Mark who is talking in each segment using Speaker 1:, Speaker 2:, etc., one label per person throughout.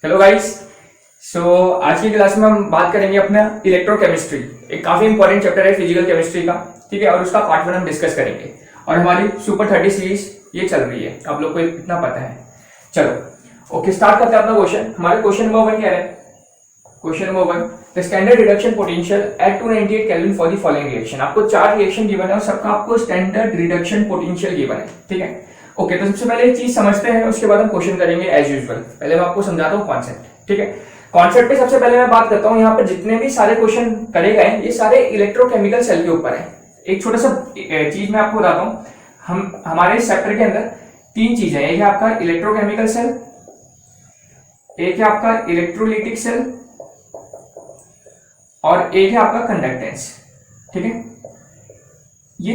Speaker 1: Hello guys. आज की class में हम बात करेंगे अपना इलेक्ट्रोकेमिस्ट्री। एक काफी इंपॉर्टेंट चैप्टर है फिजिकल केमिस्ट्री का, ठीक है। और उसका पार्ट 1 हम डिस्कस करेंगे। और हमारी सुपर 30 सीरीज ये चल रही है, आप लोग को इतना पता है। चलो ओके, स्टार्ट करते हैं अपना क्वेश्चन। हमारे क्वेश्चन नंबर 1 क्या है? Question number 1, the standard reduction potential at 298 kelvin for the following reaction. आपको 4 रिएक्शन गिवन है और सबका आपको स्टैंडर्ड रिडक्शन पोटेंशियल गिवन है, ठीक है। ओके, तो सबसे पहले एक चीज समझते हैं, उसके बाद हम क्वेश्चन करेंगे एज यूजुअल। पहले मैं आपको समझाता हूँ कॉन्सेप्ट, ठीक है। कॉन्सेप्ट पे सबसे पहले मैं बात करता हूँ। यहाँ पर जितने भी सारे क्वेश्चन करे गए ये सारे इलेक्ट्रोकेमिकल सेल के ऊपर है। एक छोटा सा चीज मैं आपको बताता हूँ। हम हमारे इस चैप्टर के अंदर 3 चीजें हैं। एक है आपका इलेक्ट्रोकेमिकल सेल, एक है आपका इलेक्ट्रोलिटिक सेल और एक है आपका कंडक्टेंस, ठीक है। ये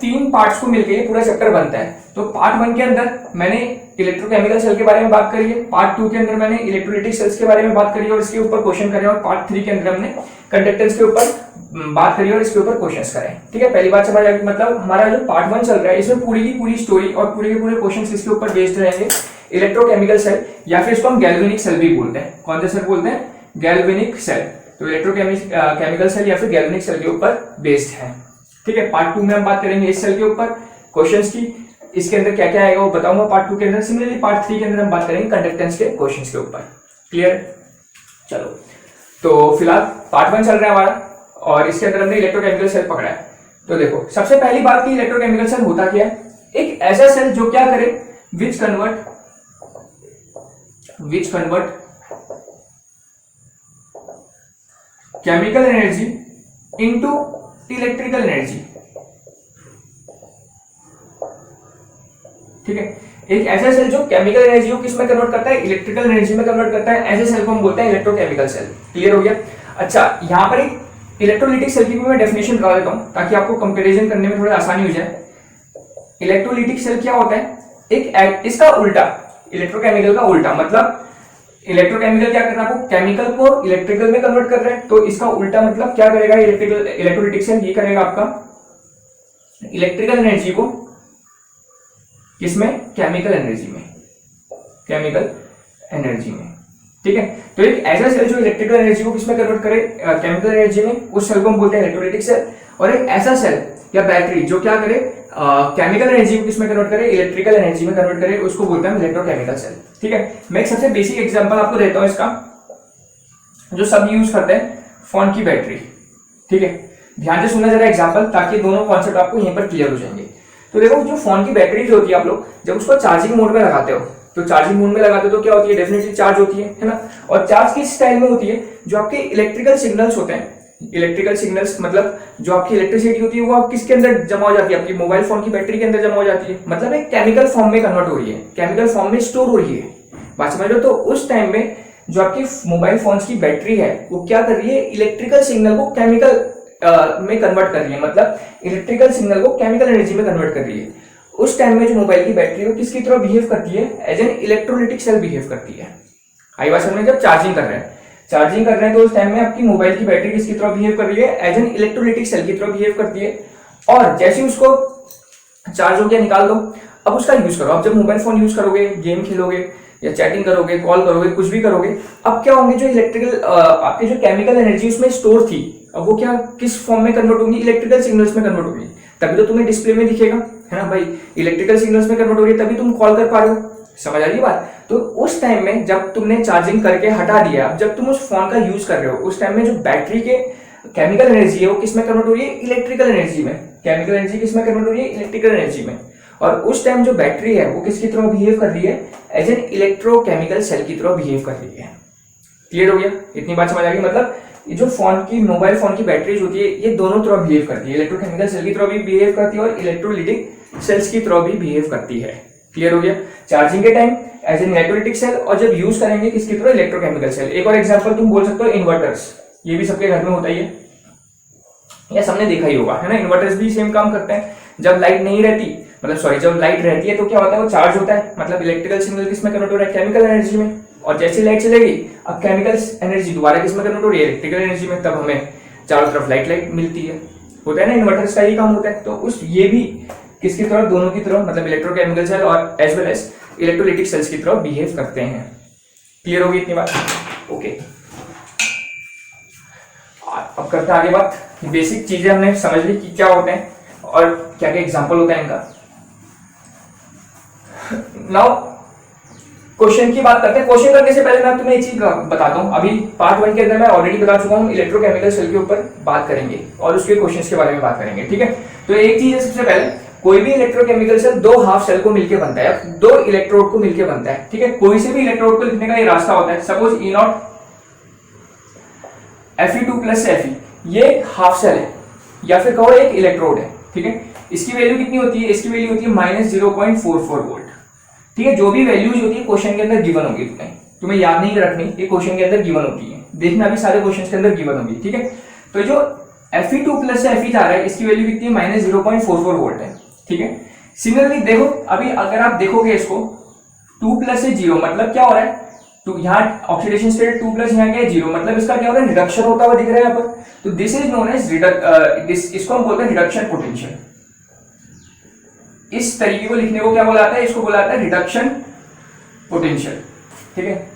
Speaker 1: 3 पार्ट्स को मिलकर ये पूरा चैप्टर बनता है। तो पार्ट 1 के अंदर मैंने इलेक्ट्रोकेमिकल सेल के बारे में बात करी है, पार्ट 2 के अंदर मैंने इलेक्ट्रोलिटिक सेल्स के बारे में बात करी है और इसके ऊपर क्वेश्चन करे, और पार्ट 3 के अंदर हमने कंडक्टेंस के ऊपर बात करी और इसके ऊपर क्वेश्चंस करे, ठीक है। पहली बात समझ आ गई। मतलब हमारा जो पार्ट 1 चल रहा है इसमें पूरी की पूरी स्टोरी और पूरे के पूरे क्वेश्चंस इसके ऊपर बेस्ड रहेंगे। इलेक्ट्रोकेमिकल सेल या फिर इसको हम गैल्वेनिक सेल भी बोलते हैं। कौन सा सेल बोलते हैं? Galvanic cell. तो इलेक्ट्रोकेमिकल सेल या फिर गैल्वेनिक सेल के ऊपर बेस्ड है, ठीक है। पार्ट 2 में हम बात करेंगे इस सेल के ऊपर क्वेश्चंस की, इसके अंदर क्या क्या आएगा वो बताऊंगा पार्ट 2 के अंदर। सिमिलरली पार्ट 3 के अंदर हम बात करेंगे कंडक्टेंस के क्वेश्चंस के ऊपर। क्लियर? चलो, तो फिलहाल पार्ट 1 चल रहा है हमारा और इसके अंदर हमने इलेक्ट्रोकेमिकल सेल पकड़ा है। तो देखो, सबसे पहली बात की इलेक्ट्रोकेमिकल सेल होता क्या है? एक ऐसा सेल जो क्या करे, which convert chemical energy into electrical energy, ठीक है। एक ऐसा सेल जो केमिकल एनर्जी को किस में कन्वर्ट करता है? इलेक्ट्रिकल एनर्जी में कन्वर्ट करता है। ऐसे सेल को हम बोलते हैं इलेक्ट्रोकेमिकल सेल। क्लियर हो गया? अच्छा, यहाँ पर एक इलेक्ट्रोलिटिक सेल की भी मैं डेफिनेशन बता देता हूँ ताकि आपको कंपैरिजन करने में थोड़ी आसानी हो जाए। इलेक्ट्रोलिटिक सेल क्या होता है? एक इसका उल्टा, इलेक्ट्रोकेमिकल का उल्टा। मतलब इलेक्ट्रोकेमिकल क्या कर रहा है? आपको केमिकल को इलेक्ट्रिकल में कन्वर्ट कर रहा है, तो इसका उल्टा मतलब क्या करेगा इलेक्ट्रोलिटिक सेल? ये करेगा आपका इलेक्ट्रिकल एनर्जी को किसमें? केमिकल एनर्जी में, ठीक है। तो एक ऐसा सेल जो इलेक्ट्रिकल एनर्जी को किसमें कन्वर्ट करे? केमिकल एनर्जी में, उस सेल को हम बोलते हैं इलेक्ट्रोलिटिक सेल। और एक ऐसा सेल या बैटरी जो क्या करे, केमिकल एनर्जी को किसमें कन्वर्ट करे? इलेक्ट्रिकल एनर्जी में कन्वर्ट करे, उसको बोलते हैं इलेक्ट्रोकेमिकल सेल, ठीक है। मैं एक सबसे बेसिक एग्जांपल आपको देता हूं इसका, जो सब यूज करते हैं, फोन की बैटरी, ठीक है। ध्यान से सुनना जरा एग्जांपल, ताकि दोनों कॉन्सेप्ट आपको यहीं पर क्लियर हो जाएंगे। तो देखो, जो फोन की बैटरी होती है, आप लोग जब उसको चार्जिंग मोड में लगाते हो, तो चार्जिंग मोड में लगाते हो तो क्या होती है? डेफिनेटली चार्ज होती है ना। और चार्ज किस स्टाइल में होती है? जो आपके इलेक्ट्रिकल सिग्नल्स होते हैं, इलेक्ट्रिकल सिग्नल्स मतलब जो आपकी इलेक्ट्रिसिटी होती है वो आप किसके अंदर जमा हो जाती है? आपकी मोबाइल फोन की बैटरी के अंदर जमा हो जाती है। मतलब एक केमिकल फॉर्म में कन्वर्ट हो रही है, केमिकल फॉर्म में स्टोर हो रही है। बात समझ लो? तो उस टाइम में जो आपकी मोबाइल फोन की बैटरी है वो क्या कर रही है? इलेक्ट्रिकल सिग्नल को केमिकल में कन्वर्ट कर रही है। मतलब इलेक्ट्रिकल सिग्नल को केमिकल एनर्जी में कन्वर्ट कर रही है। उस टाइम में जो मोबाइल की बैटरी है किसकी तरह बिहेव करती है? As an electrolytic cell behave करती है। आई बात समझ में? जब चार्जिंग कर रहे हैं तो उस टाइम में आपकी मोबाइल की बैटरी किसकी तरह बिहेव कर रही है? एज एन इलेक्ट्रोलिटिक सेल की तरह बिहेव करती है। और जैसे उसको चार्ज हो गया, निकाल दो, अब उसका यूज करो। अब जब मोबाइल फोन यूज करोगे, गेम खेलोगे या चैटिंग करोगे, कॉल करोगे, कुछ भी करोगे, अब क्या होंगे? जो इलेक्ट्रिकल आपकी जो केमिकल एनर्जी उसमें स्टोर थी, अब वो क्या किस फॉर्म में कन्वर्ट होगी? इलेक्ट्रिकल सिग्नल्स में कन्वर्ट होगी। तभी तो तुम्हें डिस्प्ले में दिखेगा, है ना भाई? इलेक्ट्रिकल सिग्नल्स में कन्वर्ट हो रही है, तभी तुम कॉल कर पा रहे हो। समझ आ रही बात? तो उस टाइम में जब तुमने चार्जिंग करके हटा दिया, जब तुम उस फोन का यूज कर रहे हो, उस टाइम में जो बैटरी के केमिकल एनर्जी है वो किसमें कन्वर्ट हो रही है? इलेक्ट्रिकल एनर्जी में। केमिकल एनर्जी किसमें कन्वर्ट हो रही है? इलेक्ट्रिकल एनर्जी में। और उस टाइम जो बैटरी है वो किसकी तरह बिहेव कर रही है? एज एन इलेक्ट्रोकेमिकल सेल की तरह बिहेव कर रही है। क्लियर हो गया? इतनी बात समझ आ गई? मतलब ये जो मोबाइल फोन की बैटरीज होती है ये दोनों तरह बिहेव करती है। इलेक्ट्रोकेमिकल सेल की तरह भी बिहेव करती है और इलेक्ट्रोलिटिक सेल्स की तरह भी बिहेव करती है। क्लियर हो गया? चार्जिंग के time as an electrolytic cell, और जब यूज करेंगे किसकी तरह? Electrochemical cell. एक और एग्जांपल तुम बोल सकते हो इन्वर्टर्स। ये भी सबके घर में होता ही है, या सबने देखा ही होगा, है ना। इन्वर्टर्स भी सेम काम करते हैं। जब लाइट नहीं रहती, मतलब सॉरी, जब लाइट रहती है तो क्या होता है? वो चार्ज होता है। मतलब इलेक्ट्रिकल सिग्नल किसमें कन्वर्ट हो रहा है? केमिकल एनर्जी में। और जैसे लाइट चलेगी, अब केमिकल एनर्जी दोबारा किसमें कन्वर्ट हो रही है? इलेक्ट्रिकल एनर्जी में। तब हमें चारों तरफ लाइट मिलती है। होता है ना, इन्वर्टर्स का ही काम होता है। तो उस ये भी किसकी तरह? दोनों की तरह, मतलब इलेक्ट्रोकेमिकल सेल और as well as electrolytic cells की तरह बिहेव करते हैं। क्लियर होगी इतनी बात? ओके, अब करते हैं आगे बात। बेसिक चीजें हमने समझ ली कि क्या होते हैं और क्या क्या एग्जांपल होता है इनका। नाउ क्वेश्चन की बात करते हैं। क्वेश्चन करने से पहले मैं तुम्हें एक चीज बताता हूं। अभी पार्ट 1 के अंदर मैं ऑलरेडी बता चुका हूं, इलेक्ट्रोकेमिकल सेल के ऊपर बात करेंगे और उसके क्वेश्चंस के बारे में बात करेंगे, ठीक है। तो एक चीज है, सबसे पहले कोई भी इलेक्ट्रोकेमिकल सेल दो हाफ सेल को मिलकर बनता है, दो इलेक्ट्रोड को मिलकर बनता है, ठीक है। कोई से भी इलेक्ट्रोड को लिखने का ये रास्ता होता है। Suppose E0 Fe2 plus Fe, ये हाफ सेल है या फिर कहो एक इलेक्ट्रोड है, ठीक है। इसकी वैल्यू कितनी होती है? इसकी वैल्यू होती है -0.44 वोल्ट, ठीक है। जो भी वैल्यूज होती है क्वेश्चन के अंदर गिवन होगी, तुम्हें याद नहीं रखनी, ये क्वेश्चन के अंदर गिवन होती है, देखना भी सारे क्वेश्चन के अंदर गिवन होगी, ठीक है। तो जो Fe2 प्लस Fe जा रहा है, इसकी वैल्यू कितनी है? -0.44 वोल्ट है, ठीक है। सिमिलरली देखो, अभी अगर आप देखोगे इसको 2 प्लस से 0 मतलब क्या हो रहा है? तो यहाँ ऑक्सीडेशन स्टेट 2 प्लस यहाँ क्या है 0, मतलब इसका क्या हो रहा है? रिडक्शन होता हुआ दिख रहा है यहाँ पर। तो दिस इज नोन एज इसको हम बोलते हैं रिडक्शन पोटेंशियल। इस तरीके को लिखने को क्या बोला जाता है? इसको बोला जाता है रिडक्शन पोटेंशियल, ठीक है।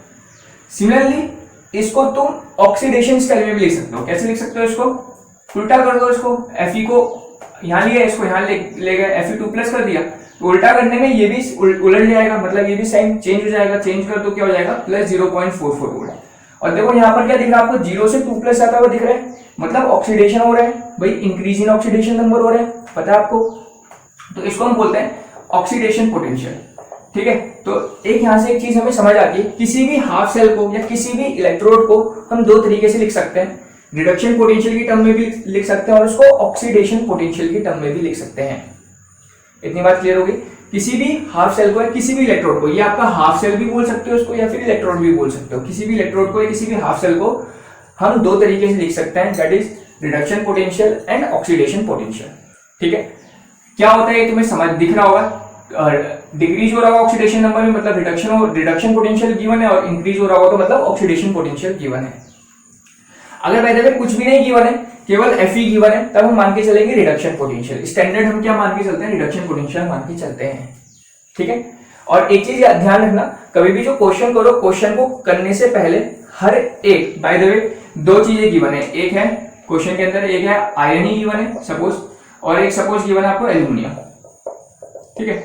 Speaker 1: सिमिलरली इसको तुम ऑक्सीडेशन स्टाइल में भी लिख सकते हो। कैसे लिख सकते हो? इसको उल्टा कर दो, इसको Fe को यहां लिया, इसको यहां ले गए, Fe2 प्लस कर दिया, तो उल्टा करने में ये भी उलट जाएगा, मतलब ये भी साइन चेंज हो जाएगा। चेंज कर दो क्या हो जाएगा? +0.44 वोल्ट। और देखो यहाँ पर क्या दिख रहा है आपको? 0 से 2 प्लस आता हुआ दिख रहा है, मतलब ऑक्सीडेशन हो रहा है भाई, इंक्रीज इन ऑक्सीडेशन नंबर हो रहा है, पता है आपको। तो इसको हम बोलते हैं ऑक्सीडेशन पोटेंशियल, ठीक है। तो एक यहां से एक चीज हमें समझ आती है, किसी भी हाफ सेल को या किसी भी इलेक्ट्रोड को हम दो तरीके से लिख सकते हैं, रिडक्शन पोटेंशियल की टर्म में भी लिख सकते हैं और उसको ऑक्सीडेशन पोटेंशियल की टर्म में भी लिख सकते हैं। इतनी बात क्लियर होगी? किसी भी हाफ सेल को या किसी भी इलेक्ट्रोड को, ये आपका हाफ सेल भी बोल सकते हो उसको या फिर इलेक्ट्रोड भी बोल सकते हो, किसी भी इलेक्ट्रोड को या किसी भी हाफ सेल को हम दो तरीके से लिख सकते हैं, that is reduction potential and oxidation potential, ठीक है। क्या होता है ये तुम्हें समझ दिख रहा होगा। डिक्रीज हो रहा होगा ऑक्सीडेशन नंबर में, मतलब रिडक्शन पोटेंशियल गिवन है, और इंक्रीज हो रहा होगा तो मतलब ऑक्सीडेशन पोटेंशियल गिवन है। अगर बाय द वे कुछ भी नहीं गिवन है, केवल Fe गिवन है, तब हम मान के चलेंगे रिडक्शन पोटेंशियल। स्टैंडर्ड हम क्या मान के चलते हैं? रिडक्शन पोटेंशियल मान के चलते हैं, ठीक है। और एक चीज ध्यान रखना, कभी भी जो क्वेश्चन करो, क्वेश्चन को करने से पहले हर एक, बाय द वे दो चीजें गिवन है, एक है क्वेश्चन के अंदर, एक है आयरन ही गिवन है सपोज, और एक सपोज गिवन है आपको एल्यूमिनियम, ठीक है।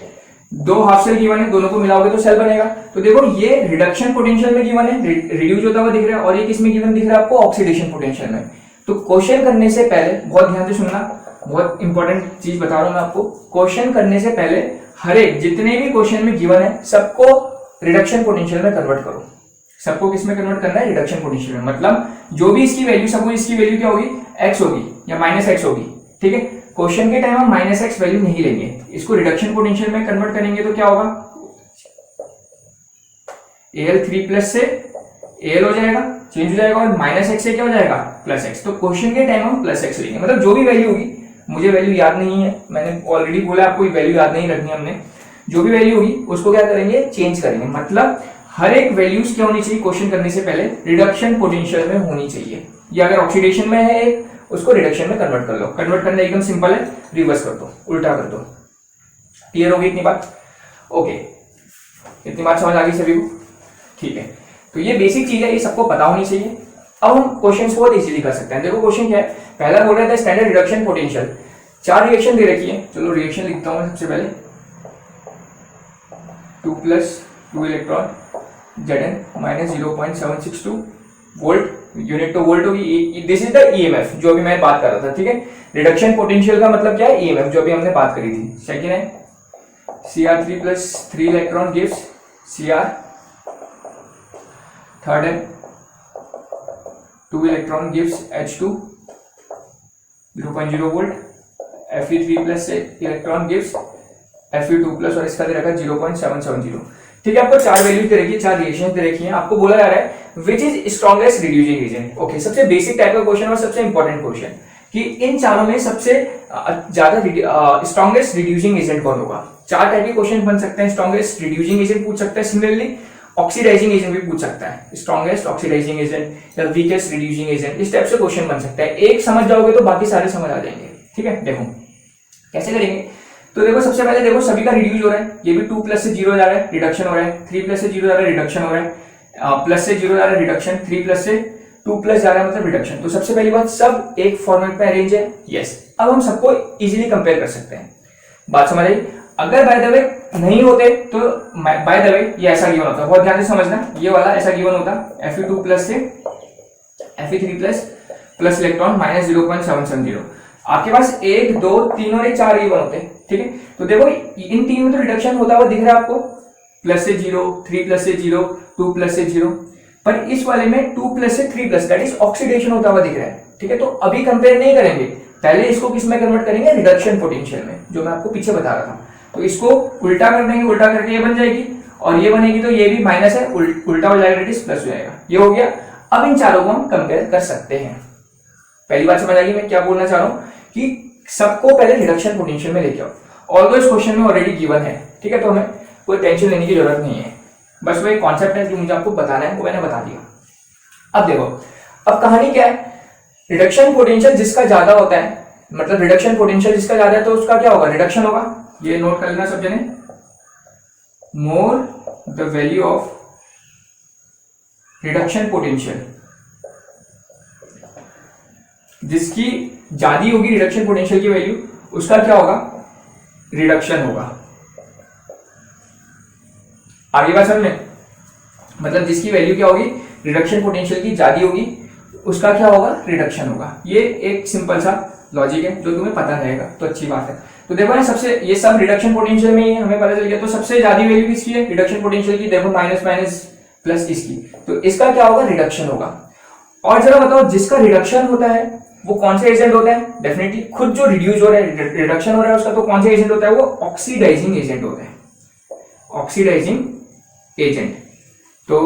Speaker 1: दो हाफ सेल गिवन है, दोनों को मिलाओगे तो सेल बनेगा। तो देखो ये रिडक्शन पोटेंशियल में गिवन है, रिड्यूस होता हुआ दिख रहा है, और ये किसमें गिवन दिख रहा है आपको? ऑक्सीडेशन पोटेंशियल में। तो क्वेश्चन करने से पहले बहुत ध्यान से सुनना, बहुत इंपॉर्टेंट चीज बता रहा हूं मैं आपको। क्वेश्चन करने से पहले हर एक जितने भी क्वेश्चन में गिवन है सबको रिडक्शन पोटेंशियल में कन्वर्ट करो। सबको किसमें कन्वर्ट करना है? रिडक्शन पोटेंशियल में। मतलब जो भी इसकी वैल्यू, सपोज इसकी वैल्यू क्या होगी? x होगी या -x होगी, ठीक है। क्वेश्चन के टाइम हम -x वैल्यू नहीं लेंगे, इसको रिडक्शन पोटेंशियल में कन्वर्ट करेंगे तो क्या होगा? Al3 प्लस से Al हो जाएगा, चेंज हो जाएगा, और -x से क्या हो जाएगा? +x। तो क्वेश्चन के टाइम हम +x लेंगे, मतलब जो भी वैल्यू होगी, मुझे वैल्यू याद नहीं है, मैंने ऑलरेडी बोला आपको वैल्यू याद नहीं रखनी हमने, जो भी वैल्यू होगी उसको क्या करेंगे? चेंज करेंगे। मतलब हर एक वैल्यूज क्या होनी चाहिए क्वेश्चन करने से पहले? रिडक्शन पोटेंशियल में होनी चाहिए। या अगर ऑक्सीडेशन में है एक, उसको रिडक्शन में कन्वर्ट कर लो। कन्वर्ट करना एकदम सिंपल है, रिवर्स कर दो, उल्टा कर दो। क्लियर होगी इतनी बात? ओके, इतनी बात समझ आ गई सभी को? ठीक है। तो ये बेसिक चीज है, ये सबको पता होनी चाहिए। अब हम क्वेश्चन बहुत इजीली कर सकते हैं। देखो क्वेश्चन क्या है, पहला बोल रहा था स्टैंडर्ड रिडक्शन पोटेंशियल, 4 रिएक्शन दे रखी है। चलो रिएक्शन लिखता हूं सबसे पहले। 2 + 2 इलेक्ट्रॉन Zn -0.762 वोल्ट, यूनिट तो वोल्ट होगी। दिस इज द ईएमएफ जो अभी मैं बात कर रहा था, ठीक है। रिडक्शन पोटेंशियल का मतलब क्या है? ईएमएफ, जो अभी हमने बात करी थी। सेकंड है Cr3 + 3 electron gives Cr। Third है 2 electron gives H2 0.0 volt. Fe3 + से इलेक्ट्रॉन गिव्स Fe2+, और इसका दे रखा 0.770, ठीक है। आपको 4 वैल्यूज दे रखी है, 4 रिएक्शंस दे रखी हैं। आपको बोला जा रहा है which is strongest reducing agent. Okay, सबसे बेसिक टाइप का क्वेश्चन और सबसे इंपॉर्टेंट क्वेश्चन कि इन चारों में सबसे ज्यादा स्ट्रॉन्गेस्ट रिड्यूसिंग एजेंट कौन होगा। 4 टाइप के क्वेश्चन बन सकते हैं। स्ट्रॉन्गेस्ट रिड्यूसिंग एजेंट पूछ सकता है, सिमिलरली ऑक्सीडाइजिंग एजेंट भी पूछ सकता है, स्ट्रॉन्गेस्ट ऑक्सीडाइजिंग एजेंट या वीकेस्ट रिड्यूसिंग एजेंट, इस टाइप से क्वेश्चन बन सकता है। एक समझ जाओगे तो बाकी सारे समझ आ जाएंगे, ठीक है। देखो कैसे करेंगे, तो देखो सबसे पहले देखो सभी का रिड्यूस हो रहा है, ये भी 2 + से 0 जा रहा है, रिडक्शन हो रहा है। 3 + से 0 जा रहा है, रिडक्शन हो रहा है। प्लस से 0 जा रहा है रिडक्शन, 3 प्लस से 2 प्लस जा रहा है मतलब रिडक्शन। तो सबसे पहली बात सब एक फॉर्मेट में अरेंज है, यस। अब हम सबको इजीली कंपेयर कर सकते हैं, बात समझ आई। अगर बाय द वे नहीं होते तो बाय द वे ये ऐसा गिवन होता, बहुत ध्यान से समझना, ये वाला ऐसा गिवन होता Fe2 प्लस से Fe3 प्लस इलेक्ट्रॉन माइनस 0.770। आपके पास 1 2 3 और 4 गिवन होते हैं, ठीक है। तो देखो इन तीन में तो रिडक्शन होता हुआ दिख रहा है आपको, प्लस से 0, 3 प्लस से 0, 2 प्लस से 0, पर इस वाले में 2 प्लस से 3 प्लस दैट इज ऑक्सीडेशन होता हुआ दिख रहा है, ठीक है। तो अभी कंपेयर नहीं करेंगे, पहले इसको किस में कन्वर्ट करेंगे, रिडक्शन पोटेंशियल में, जो मैं आपको पीछे बता रहा था। तो इसको उल्टा कर देंगे, उल्टा करके ये बन जाएगी और ये बनेगी, तो ये भी माइनस है, उल्टा हो जाएगा, दैट इज प्लस हो जाएगा, ये हो गया। अब इन चारों को हम कंपेयर कर सकते हैं। पहली बात समझ आएगी मैं क्या बोलना चाह रहा हूं, कि सबको पहले रिडक्शन पोटेंशियल में लेके आओ। ऑल्दो इस क्वेश्चन में ऑलरेडी गिवन है, ठीक है, तो हमें कोई टेंशन लेने की जरूरत नहीं है, बस वो एक कॉन्सेप्ट है जो मुझे आपको बताना है, वो मैंने बता दिया। अब देखो, अब कहानी क्या है, रिडक्शन पोटेंशियल जिसका ज्यादा होता है, मतलब रिडक्शन पोटेंशियल जिसका ज्यादा है तो उसका क्या होगा, रिडक्शन होगा। ये नोट कर लेना सब जने, more the value of reduction potential, जिसकी ज्यादा होगी रिडक्शन पोटेंशियल की वैल्यू, उसका क्या होगा, रिडक्शन होगा। आगे बात समझ में, मतलब जिसकी वैल्यू क्या होगी, रिडक्शन पोटेंशियल की ज्यादा होगी, उसका क्या होगा, रिडक्शन होगा। ये एक सिंपल सा लॉजिक है जो तुम्हें पता रहेगा, तो अच्छी बात है। तो देखो ना, सबसे ये सब रिडक्शन पोटेंशियल में ही हमें पता चल गया। तो सबसे ज्यादा वैल्यू किसकी है, रिडक्शन पोटेंशियल की, देखो माइनस माइनस प्लस इसकी, तो इसका क्या होगा, रिडक्शन होगा। और जरा बताओ, जिसका रिडक्शन होता है वो कौन से एजेंट होता है, डेफिनेटली खुद जो रिड्यूस हो रहा है, रिडक्शन हो रहा है उसका, तो कौन से एजेंट होता है, वो ऑक्सीडाइजिंग एजेंट होता है, ऑक्सीडाइजिंग एजेंट। तो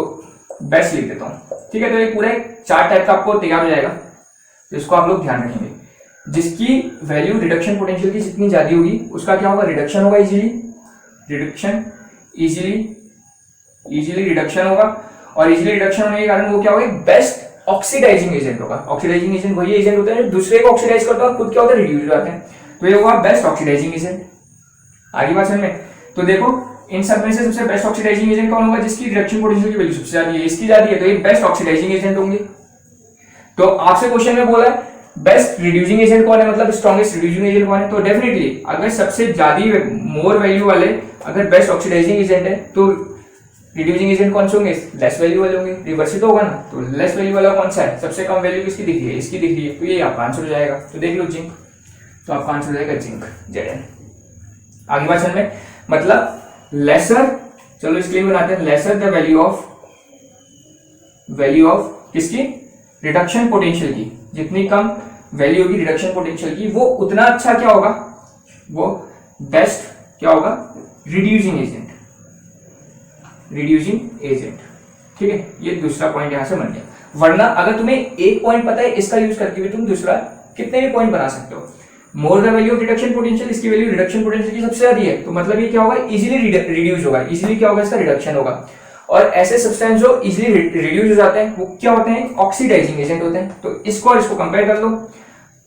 Speaker 1: बेस्ट लिख देता हूं, ठीक है। तो ये पूरा एक चार्ट टाइप का आपको तैयार हो जाएगा, तो इसको आप लोग ध्यान रखेंगे। जिसकी वैल्यू रिडक्शन पोटेंशियल की जितनी ज्यादा होगी, उसका क्या होगा, रिडक्शन होगा इजीली, रिडक्शन इजीली रिडक्शन होगा। और इजीली रिडक्शन होने के कारण वो क्या होगा, बेस्ट ऑक्सीडाइजिंग एजेंट होगा। ऑक्सीडाइजिंग एजेंट वही एजेंट होता है जो दूसरे को ऑक्सीडाइज करता है, खुद क्या होता है, रिड्यूस हो जाते हैं, तो ये हुआ बेस्ट ऑक्सीडाइजिंग एजेंट। आगे बात समझ में, तो देखो इन सब में से सबसे बेस्ट ऑक्सीडाइजिंग एजेंट कौन होगा, जिसकी रिडक्शन पोटेंशियल की वैल्यू सबसे ज्यादा है, इसकी ज्यादा है, तो ये बेस्ट ऑक्सीडाइजिंग एजेंट होंगे। तो आपसे क्वेश्चन में बोला है बेस्ट रिड्यूसिंग एजेंट कौन है, मतलब स्ट्रॉन्गेस्ट रिड्यूसिंग एजेंट कौन है, तो डेफिनेटली अगर सबसे ज्यादा मोर वैल्यू वाले अगर बेस्ट ऑक्सीडाइजिंग एजेंट है, तो रिड्यूसिंग एजेंट कौन से होंगे, लेस वैल्यू वाले होंगे, रिवर्स ही तो होगा ना। तो लेस वैल्यू वाला कौन सा है, सबसे कम वैल्यू किसकी दिख रही है, इसकी दिख रही है, तो ये आपका आंसर हो जाएगा। तो देख लो जिंक, तो आपका आंसर हो जाएगा जिंक, Zn। आगे बात समझ में, मतलब लेसर, चलो इसके लिए बनाते हैं, लेसर द वैल्यू ऑफ किसकी, रिडक्शन पोटेंशियल की, जितनी कम वैल्यू होगी रिडक्शन पोटेंशियल की, वो उतना अच्छा क्या होगा, वो बेस्ट क्या होगा, रिड्यूसिंग एजेंट, ठीक है। ये दूसरा पॉइंट यहां से बन गया। वरना अगर तुम्हें एक पॉइंट पता है, इसका यूज करके भी तुम दूसरा कितने भी पॉइंट बना सकते हो। More the value of reduction potential, इसकी वैल्यू रिडक्शन पोटेंशियल की सबसे ज्यादा है, तो मतलब ये क्या होगा, इजीली रिड्यूस होगा, इजीली क्या होगा, इसका रिडक्शन होगा। और ऐसे सब्सटेंस जो इजीली रिड्यूस हो जाते हैं वो क्या होते हैं, ऑक्सीडाइजिंग एजेंट होते हैं। तो इसको और इसको कंपेयर कर लो,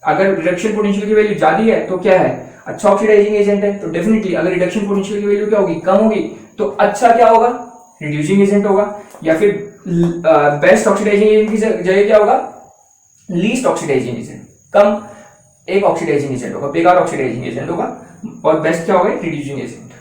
Speaker 1: अगर रिडक्शन पोटेंशियल की वैल्यू ज्यादा है तो क्या है, अच्छा ऑक्सीडाइजिंग एजेंट है। तो डेफिनेटली अगर रिडक्शन पोटेंशियल की वैल्यू क्या होगी, कम होगी, तो अच्छा क्या होगा, रिड्यूसिंग एजेंट होगा। या फिर बेस्ट ऑक्सीडाइजिंग एजेंट की जगह क्या होगा, लीस्ट ऑक्सीडाइजिंग एजेंट, कम एक ऑक्सीडाइजिंग एजेंट होगा, बेकार ऑक्सीडाइजिंग एजेंट होगा, और बेस्ट क्या होगा, रिड्यूसिंग एजेंट।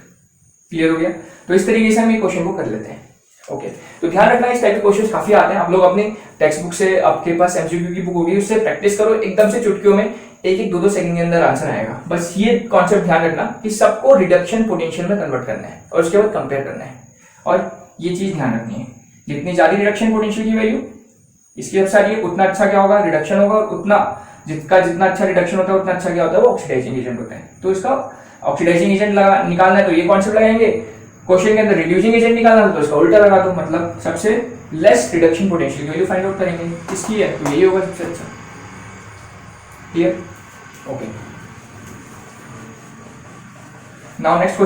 Speaker 1: क्लियर हो गया। तो इस तरीके से हम ये क्वेश्चन को कर लेते हैं, ओके। तो ध्यान रखना, इस टाइप के क्वेश्चंस काफी आते हैं। आप लोग अपनी टेक्स्ट बुक से, आपके पास एमसीक्यू की बुक होगी, उससे प्रैक्टिस करो, एकदम से चुटकियों में 1-1, 2-2 सेकंड के अंदर आंसर आएगा। बस ये कॉन्सेप्ट ध्यान रखना कि सबको रिडक्शन पोटेंशियल में कन्वर्ट करना है और उसके बाद कंपेयर करना है। और ये चीज ध्यान रखनी है, जितनी ज्यादा रिडक्शन पोटेंशियल की वैल्यू इसकी सबसे ज्यादा, उतना अच्छा क्या होगा, रिडक्शन होगा। और उतना जितना अच्छा रिडक्शन होता है उतना अच्छा क्या होता है, वो ऑक्सीडाइजिंग एजेंट होता है। तो इसका ऑक्सीडाइजिंग एजेंट निकालना है, तो ये कॉन्सेप्ट लगाएंगे। क्वेश्चन के अंदर रिड्यूसिंग एजेंट निकालना है तो इसका उल्टा लगा दो, मतलब सबसे लेस रिडक्शन पोटेंशियल की वैल्यू फाइंड आउट करेंगे, इसकी है, तो यही होगा सबसे अच्छा। Clear, okay. Now next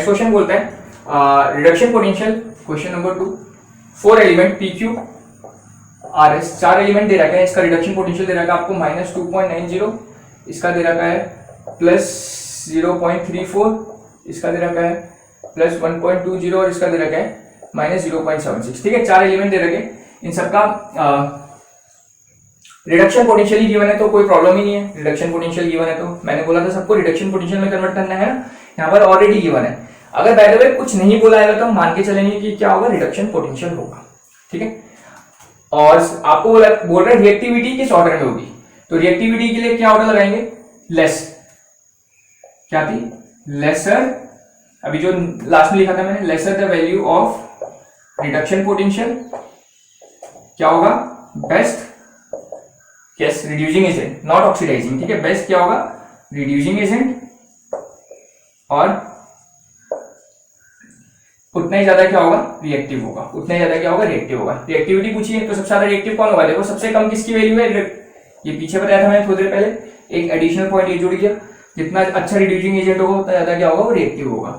Speaker 1: question बोलता है reduction potential, question number 2, 4 element PQ RS, 4 element दे रखा है, इसका रिडक्शन पोटेंशियल दे रखा है आपको -2.90, इसका दे रखा है +0.34, इसका दे रखा है +1.20 और इसका दे रखा है -0.76। ठीक है, 4 एलिमेंट दे रखे, इन सबका रिडक्शन पोटेंशियल गिवन है तो कोई प्रॉब्लम ही नहीं है। रिडक्शन पोटेंशियल गिवन है तो मैंने बोला था सबको रिडक्शन पोटेंशियल में कन्वर्ट करना है ना, यहाँ पर ऑलरेडी गिवन है। अगर बाय द वे कुछ नहीं बोला है तो हम मान के चलेंगे कि क्या होगा, रिडक्शन पोटेंशियल होगा। ठीक है, और आपको बोल रहे रिएक्टिविटी किस ऑर्डर में होगी, तो रिएक्टिविटी के लिए क्या ऑर्डर लगाएंगे, लेस, क्या थी, लेसर, अभी जो लास्ट में लिखा था मैंने, lesser the value of reduction potential, क्या होगा, best, yes, reducing agent, not oxidising. ठीक है, बेस्ट क्या होगा, रिड्यूसिंग एजेंट, और उतना ही ज्यादा क्या होगा, रिएक्टिव होगा, उतना ही ज्यादा क्या होगा, रिएक्टिव होगा। रिएक्टिविटी पूछी है तो सबसे ज्यादा रिएक्टिव कौन होगा, देखो सबसे कम किसकी वैल्यू है, ये पीछे बताया था मैंने थोड़ी देर पहले, एक एडिशनल पॉइंट ये जुड़ गया, जितना अच्छा रिड्यूसिंग एजेंट होगा उतना ज्यादा क्या होगा, वो रिएक्टिव होगा।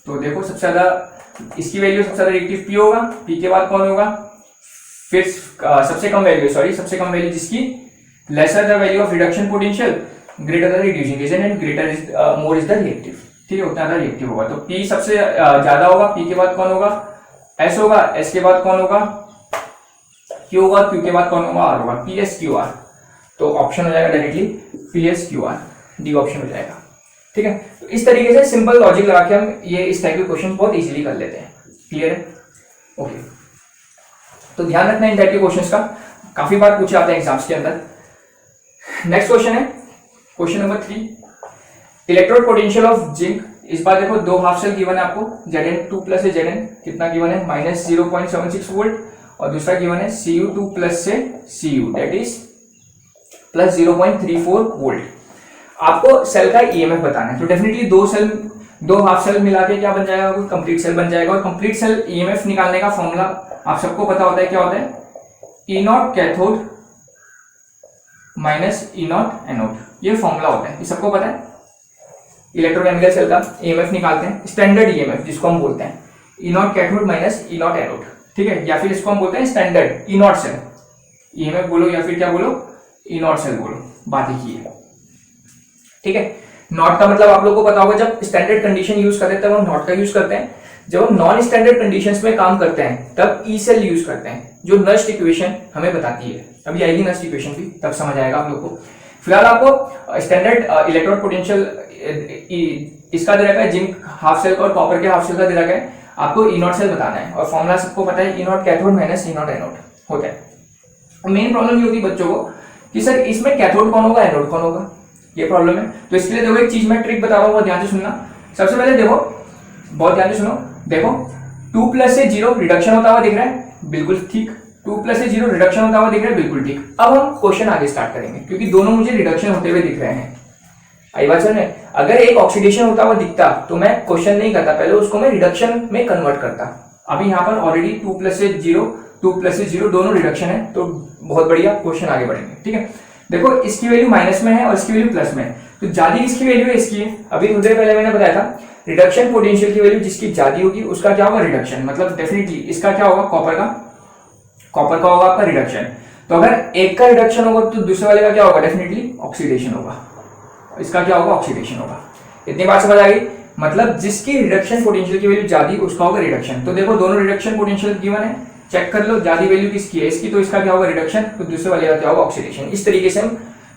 Speaker 1: तो देखो सबसे ज्यादा इसकी वैल्यू सबसे ज्यादा रिएक्टिव पी होगा, पी के बाद कौन होगा, फिर सबसे कम वैल्यू जिसकी laser the value of reduction potential, greater the reducing agent and greater is more is the reactive. ठीक है, उतना ज्यादा रिएक्टिव होगा। तो P सबसे ज्यादा होगा, P के बाद कौन होगा, S होगा, S के बाद कौन होगा, Q होगा, Q के बाद कौन होगा, R होगा, PSQR। तो ऑप्शन हो जाएगा डायरेक्टली PSQR, डी ऑप्शन हो जाएगा। ठीक है, तो इस तरीके से सिंपल लॉजिक लगा के हम ये इस टाइप के क्वेश्चन बहुत इजीली कर लेते हैं। क्लियर है, ओके। तो ध्यान रखना इन टाइप के क्वेश्चंस का, काफी बार पूछे आते हैं एग्जाम्स के अंदर। नेक्स्ट क्वेश्चन है question number 3, electrode potential of zinc. इस बार देखो दो हाफ सेल गिवन है आपको, Zn2 प्लस से Zn कितना गिवन है, -0.76 वोल्ट, और दूसरा गिवन है Cu2 प्लस से Cu, that is plus 0.34 volt. आपको सेल का ईएमएफ बताना है, तो डेफिनेटली दो हाफ सेल मिला के क्या बन जाएगा, कोई कंप्लीट सेल बन जाएगा। और कंप्लीट सेल ईएमएफ निकालने का फॉर्मूला आप सबको पता होता है, क्या होता है, E0 cathode minus E0 anode, ये फॉर्मूला होता है, ये सबको पता है। इलेक्ट्रोकेमिकल सेल का ईएमएफ निकालते हैं, स्टैंडर्ड ईएमएफ जिसको हम बोलते हैं E0 cathode minus E0 anode. ठीक है, या फिर इसको हम बोलते हैं स्टैंडर्ड E0 सेल, ईएमएफ बोलो या फिर क्या बोलो, E0 सेल बोलो, बात ही है। ठीक है, नॉट का मतलब आप लोगों को पता होगा, जब स्टैंडर्ड कंडीशन यूज करते हैं तब हम नॉट का यूज करते हैं, जब हम नॉन स्टैंडर्ड कंडीशंस में काम करते हैं तब ई सेल यूज करते हैं, जो नस्ट इक्वेशन हमें बताती है। अभी आएगी नस्ट इक्वेशन भी, तब समझ आएगा आप लोग को। फिलहाल आपको स्टैंडर्ड इलेक्ट्रोड पोटेंशियल इसका दे रखा है, जिंक हाफ सेल का और कॉपर के हाफ सेल का दे रखा है, आपको E0 सेल बताना है, और फॉर्मूला सबको पता है, E0 cathode minus E0 anode होता है। मेन प्रॉब्लम ये होती है बच्चों को कि सर इसमें कैथोड कौन होगा, एनोड कौन होगा, ये प्रॉब्लम है। तो इसके लिए देखो एक चीज मैं ट्रिक बता रहा हूँ, बहुत ध्यान से सुनना। सबसे पहले देखो, बहुत ध्यान से सुनो, देखो 2 प्लस से 0 रिडक्शन होता हुआ दिख रहा है, बिल्कुल ठीक, 2 प्लस से 0 रिडक्शन होता हुआ दिख रहा है, बिल्कुल ठीक। अब हम क्वेश्चन आगे स्टार्ट करेंगे, क्योंकि दोनों मुझे रिडक्शन होते हुए दिख रहे हैं। आई बात समझ में, अगर एक ऑक्सीडेशन होता हुआ दिखता तो मैं क्वेश्चन नहीं करता, पहले उसको मैं रिडक्शन में कन्वर्ट करता। अभी यहाँ पर ऑलरेडी 2 प्लस से 0 दोनों रिडक्शन है, तो बहुत बढ़िया, क्वेश्चन आगे बढ़ेंगे। ठीक है, देखो इसकी वैल्यू माइनस में है और इसकी वैल्यू प्लस में है, तो ज्यादा इसकी वैल्यू है इसकी। अभी थोड़ी देर पहले मैंने बताया था, रिडक्शन पोटेंशियल की वैल्यू जिसकी ज्यादा होगी उसका क्या होगा, रिडक्शन, मतलब डेफिनेटली इसका क्या होगा, कॉपर का होगा आपका रिडक्शन। तो अगर एक का रिडक्शन होगा तो दूसरे वाले का क्या होगा, डेफिनेटली ऑक्सीडेशन होगा, इसका क्या होगा, ऑक्सीडेशन होगा। इतनी बात समझ आ गई, मतलब जिसकी रिडक्शन पोटेंशियल की वैल्यू ज्यादा उसका होगा रिडक्शन। तो देखो दोनों रिडक्शन पोटेंशियल गिवन है, चेक कर लो, ज्यादा वैल्यू किसकी है, इसकी, तो इसका क्या होगा, रिडक्शन, तो दूसरे वाले का क्या होगा, ऑक्सीडेशन। इस तरीके से हम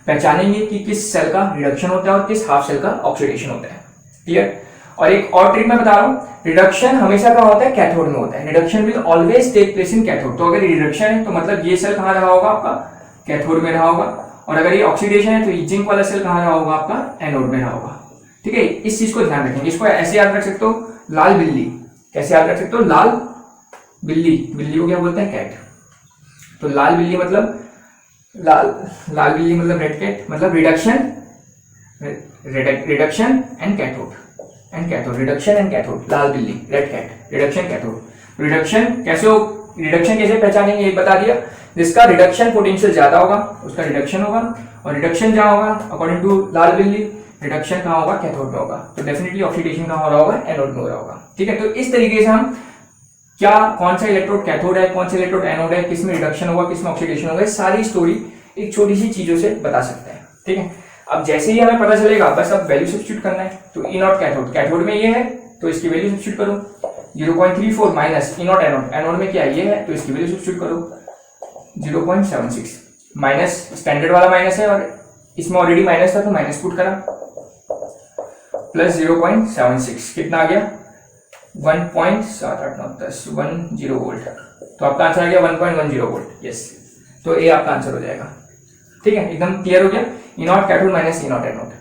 Speaker 1: पहचानेंगे कि किस सेल का रिडक्शन होता है और किस हाफ सेल का ऑक्सीडेशन होता है। क्लियर। और एक और ट्रिक मैं बता रहा हूं, रिडक्शन हमेशा कहां होता है, कैथोड में होता है। Reduction will always take place in cathode. तो अगर रिडक्शन है तो मतलब ये सेल कहां रहा होगा आपका, कैथोड में रहा होगा, और अगर ये ऑक्सीडेशन है तो ये जिंक वाला सेल कहां रहा होगा आपका, एनोड में रहा होगा। ठीक है, इस चीज को ध्यान रखेंगे। इसको ऐसे याद रख सकते हो, लाल बिल्ली, कैसे याद रख सकते हो, लाल बिल्ली, बिल्ली को क्या बोलते हैं, कैट। तो लाल बिल्ली मतलब लाल बिल्ली मतलब रेड कैट, मतलब reduction and cathode, reduction and cathode, लाल बिल्ली, red cat, reduction cathode. Reduction कैसे हो, रिडक्शन कैसे पहचानेंगे ये बता दिया, जिसका रिडक्शन पोटेंशियल ज्यादा होगा उसका रिडक्शन होगा, और रिडक्शन जहां होगा अकॉर्डिंग टू लाल बिल्ली, रिडक्शन कहां होगा, कैथोड में होगा। तो डेफिनेटली ऑक्सीडेशन कहां हो रहा होगा, एनोड में हो रहा होगा। ठीक है, तो इस तरीके से हम क्या, कौन सा इलेक्ट्रोड कैथोड है, कौन सा इलेक्ट्रोड एनोड है, किसमें रिडक्शन होगा, किसमें ऑक्सीडेशन होगा, सारी स्टोरी एक छोटी सी चीजों से बता सकते हैं। ठीक है, अब जैसे ही हमें पता चलेगा बस अब वैल्यू सब्स्टिट्यूट करना है। तो E0 कैथोड में ये है तो इसकी वैल्यू सब्स्टिट्यूट करो, 0.34 minus E naught anode, anode में क्या ये है तो इसकी वैल्यू सब्स्टिट्यूट करो 0.76 माइनस स्टैंडर्ड वाला माइनस है और इसमें ऑलरेडी माइनस था तो माइनस पुट करा प्लस 0.76 कितना आ गया 1.78910 वोल्ट। तो आपका आंसर आ गया 1.10 वोल्ट। यस, तो ए आपका आंसर हो जाएगा। ठीक है, एकदम क्लियर हो गया। E naught cathode minus E naught anode.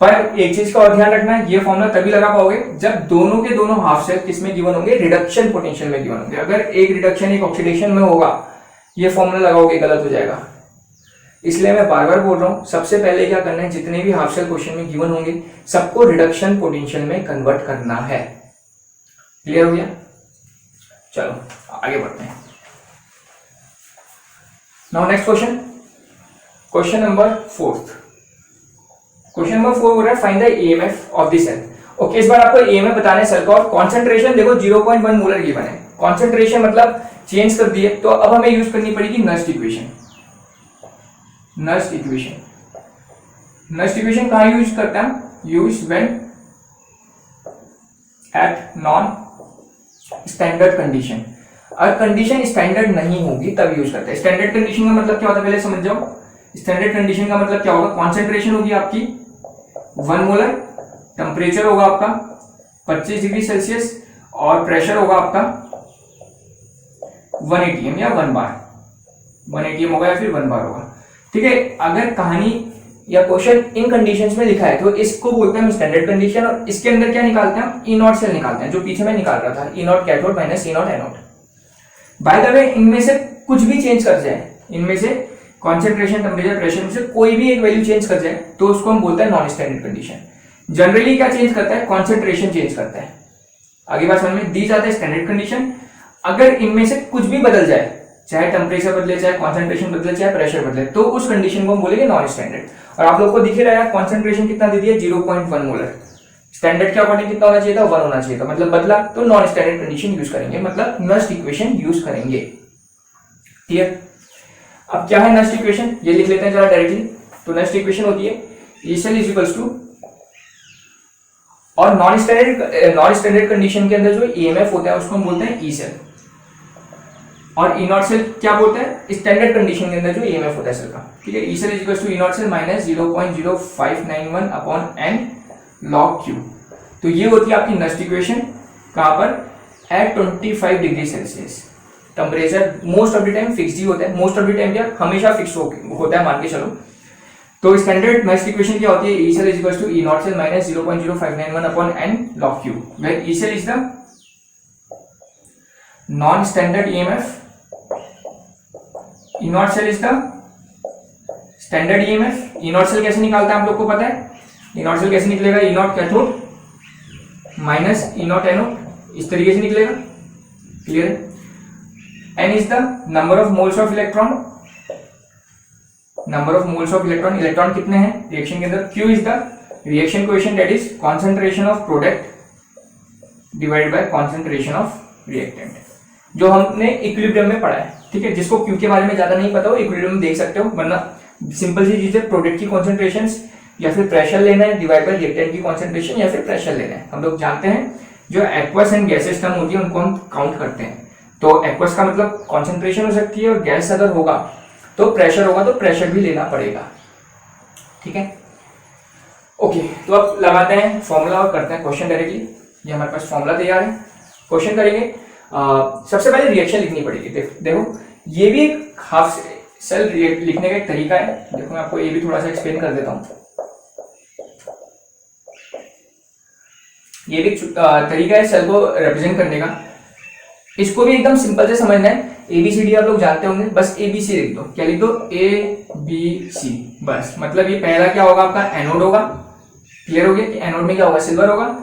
Speaker 1: पर एक चीज का और ध्यान रखना है, ये फॉर्मूला तभी लगा पाओगे जब दोनों के दोनों हाफ सेल किसमें गिवन होंगे, रिडक्शन पोटेंशियल में गिवन होंगे। अगर एक रिडक्शन एक ऑक्सीडेशन में होगा, ये फॉर्मूला लगाओगे गलत हो जाएगा। इसलिए मैं बार बार बोल रहा हूं, सबसे पहले क्या करना है, जितने भी हाफ सेल क्वेश्चन में गिवन होंगे सबको रिडक्शन पोटेंशियल में कन्वर्ट करना है। क्लियर हो गया? चलो आगे बढ़ते हैं। Now next question, question number 4। क्वेश्चन नंबर 4 हो रहा है find the EMF of the cell. Okay, इस बार आपको ईएमएफ बताना है सेल का, और कॉन्सेंट्रेशन देखो 0.1 मोलर गिवन है। कॉन्सेंट्रेशन मतलब चेंज कर दिए, तो अब हमें यूज करनी पड़ेगी नस्ट इक्वेशन। नस्ट इक्वेशन कहां यूज करता है, use when eight non standard condition. अगर कंडीशन स्टैंडर्ड नहीं होगी तब यूज करते हैं। स्टैंडर्ड कंडीशन का मतलब क्या होता है पहले समझ जाओ। स्टैंडर्ड कंडीशन का मतलब क्या होगा, कॉन्सेंट्रेशन होगी आपकी 1 मोलर, टेम्परेचर होगा आपका 25 डिग्री सेल्सियस और प्रेशर होगा आपका 1 atm या 1 बार। 1 atm होगा या फिर 1 बार होगा। ठीक है, अगर कहानी या क्वेश्चन इन कंडीशंस में लिखा है तो इसको बोलते हैं हम स्टैंडर्ड कंडीशन, और इसके अंदर क्या निकालते हैं हम, ई नॉट सेल निकालते हैं, जो पीछे में निकाल रहा था, E naught cathode minus E naught anode. By the way इनमें से कुछ भी चेंज कर जाए, इनमें से कॉन्सेंट्रेशन, टेम्परेचर, प्रेशर में से कोई भी एक वैल्यू चेंज कर जाए तो उसको हम बोलते हैं नॉन स्टैंडर्ड कंडीशन। जनरली क्या चेंज करता है, कॉन्सेंट्रेशन चेंज करता है। आगे बात समझ में, दी जाता है स्टैंडर्ड कंडीशन। अगर इनमें से कुछ भी बदल जाए, चाहे टेम्परेचर बदले, चाहे कॉन्सेंट्रेशन बदले, चाहे प्रेशर बदले, तो उस कंडीशन को हम बोलेंगे नॉन स्टैंडर्ड। और आप लोग को दिख ही रहा है कॉन्सेंट्रेशन कितना दे दिया, 0.1 मोलर। स्टैंडर्ड के अकॉर्डिंग कितना होना चाहिए था, 1 होना चाहिए था, मतलब बदला तो नॉन स्टैंडर्ड कंडीशन यूज करेंगे, मतलब नस्ट इक्वेशन यूज करेंगे। क्लियर? अब क्या है नस्ट इक्वेशन, ये लिख लेते हैं जरा डायरेक्टली। तो नस्ट इक्वेशन होती है E cell is equals to, और नॉन स्टैंडर्ड कंडीशन के अंदर जो ईएमएफ होता है उसको हम बोलते हैं ई सेल, और ई नॉट सेल क्या बोलते हैं, स्टैंडर्ड कंडीशन के अंदर जो ईएमएफ होता है सेल का। ठीक है, E cell is equals to E naught cell minus 0.0591 upon n log Q. तो ये होती है आपकी नस्ट इक्वेशन, कहां पर, at 25 degree Celsius. Temperature most of the time fix ही होता है, मोस्ट ऑफ द टाइम क्या हमेशा फिक्स होता है, मान के चलो। तो स्टैंडर्ड नस्ट इक्वेशन क्या होती है, E cell is equals to E naught cell minus 0.0591 upon n log Q, where E cell is the non standard EMF, E naught cell is the standard EMF. E naught cell कैसे निकालता है आप लोग को पता है, E naught cell कैसे निकलेगा, E naught cathode minus E naught anode, इस तरीके से निकलेगा। क्लियर है? N is the number of moles of electron, number of moles of electron, electron कितने हैं रिएक्शन के अंदर। Q is the reaction coefficient, that is concentration of product divided by concentration of reactant, जो हमने equilibrium में पढ़ा है। ठीक है, जिसको Q के बारे में ज्यादा नहीं पता हो इक्विलिब्रियम में देख सकते हो, वरना सिंपल सी चीज है, प्रोडक्ट की कॉन्सेंट्रेशंस या फिर प्रेशर लेना है डिवाइड बाय रिएक्टेंट की कॉन्सेंट्रेशन या फिर प्रेशर लेना है। हम लोग जानते हैं जो एक्वस एंड गैसेस टर्म होती है उनको हम काउंट करते हैं। तो एक्वस का मतलब कॉन्सेंट्रेशन हो सकती है, और गैस अगर होगा तो प्रेशर होगा, तो प्रेशर भी लेना पड़ेगा। ठीक है, ओके, तो अब लगाते हैं फॉर्मूला और करते हैं क्वेश्चन डायरेक्टली। ये हमारे पास फॉर्मूला तैयार है, क्वेश्चन करेंगे। सबसे पहले रिएक्शन लिखनी पड़ेगी। देखो ये भी एक हाफ सेल लिखने का एक तरीका है। देखो मैं आपको ये भी थोड़ा सा एक्सप्लेन कर देता हूं। ये भी तरीका है सेल को रिप्रेजेंट करने का। इसको भी एकदम सिंपल से समझना है। एबीसीडी आप लोग जानते होंगे, बस एबीसी लिख दो। क्या लिख दो, ए बी सी, बस। मतलब ये पहला क्या होगा आपका, एनोड होगा। क्लियर हो गया कि एनोड में क्या होगा, सिल्वर होगा,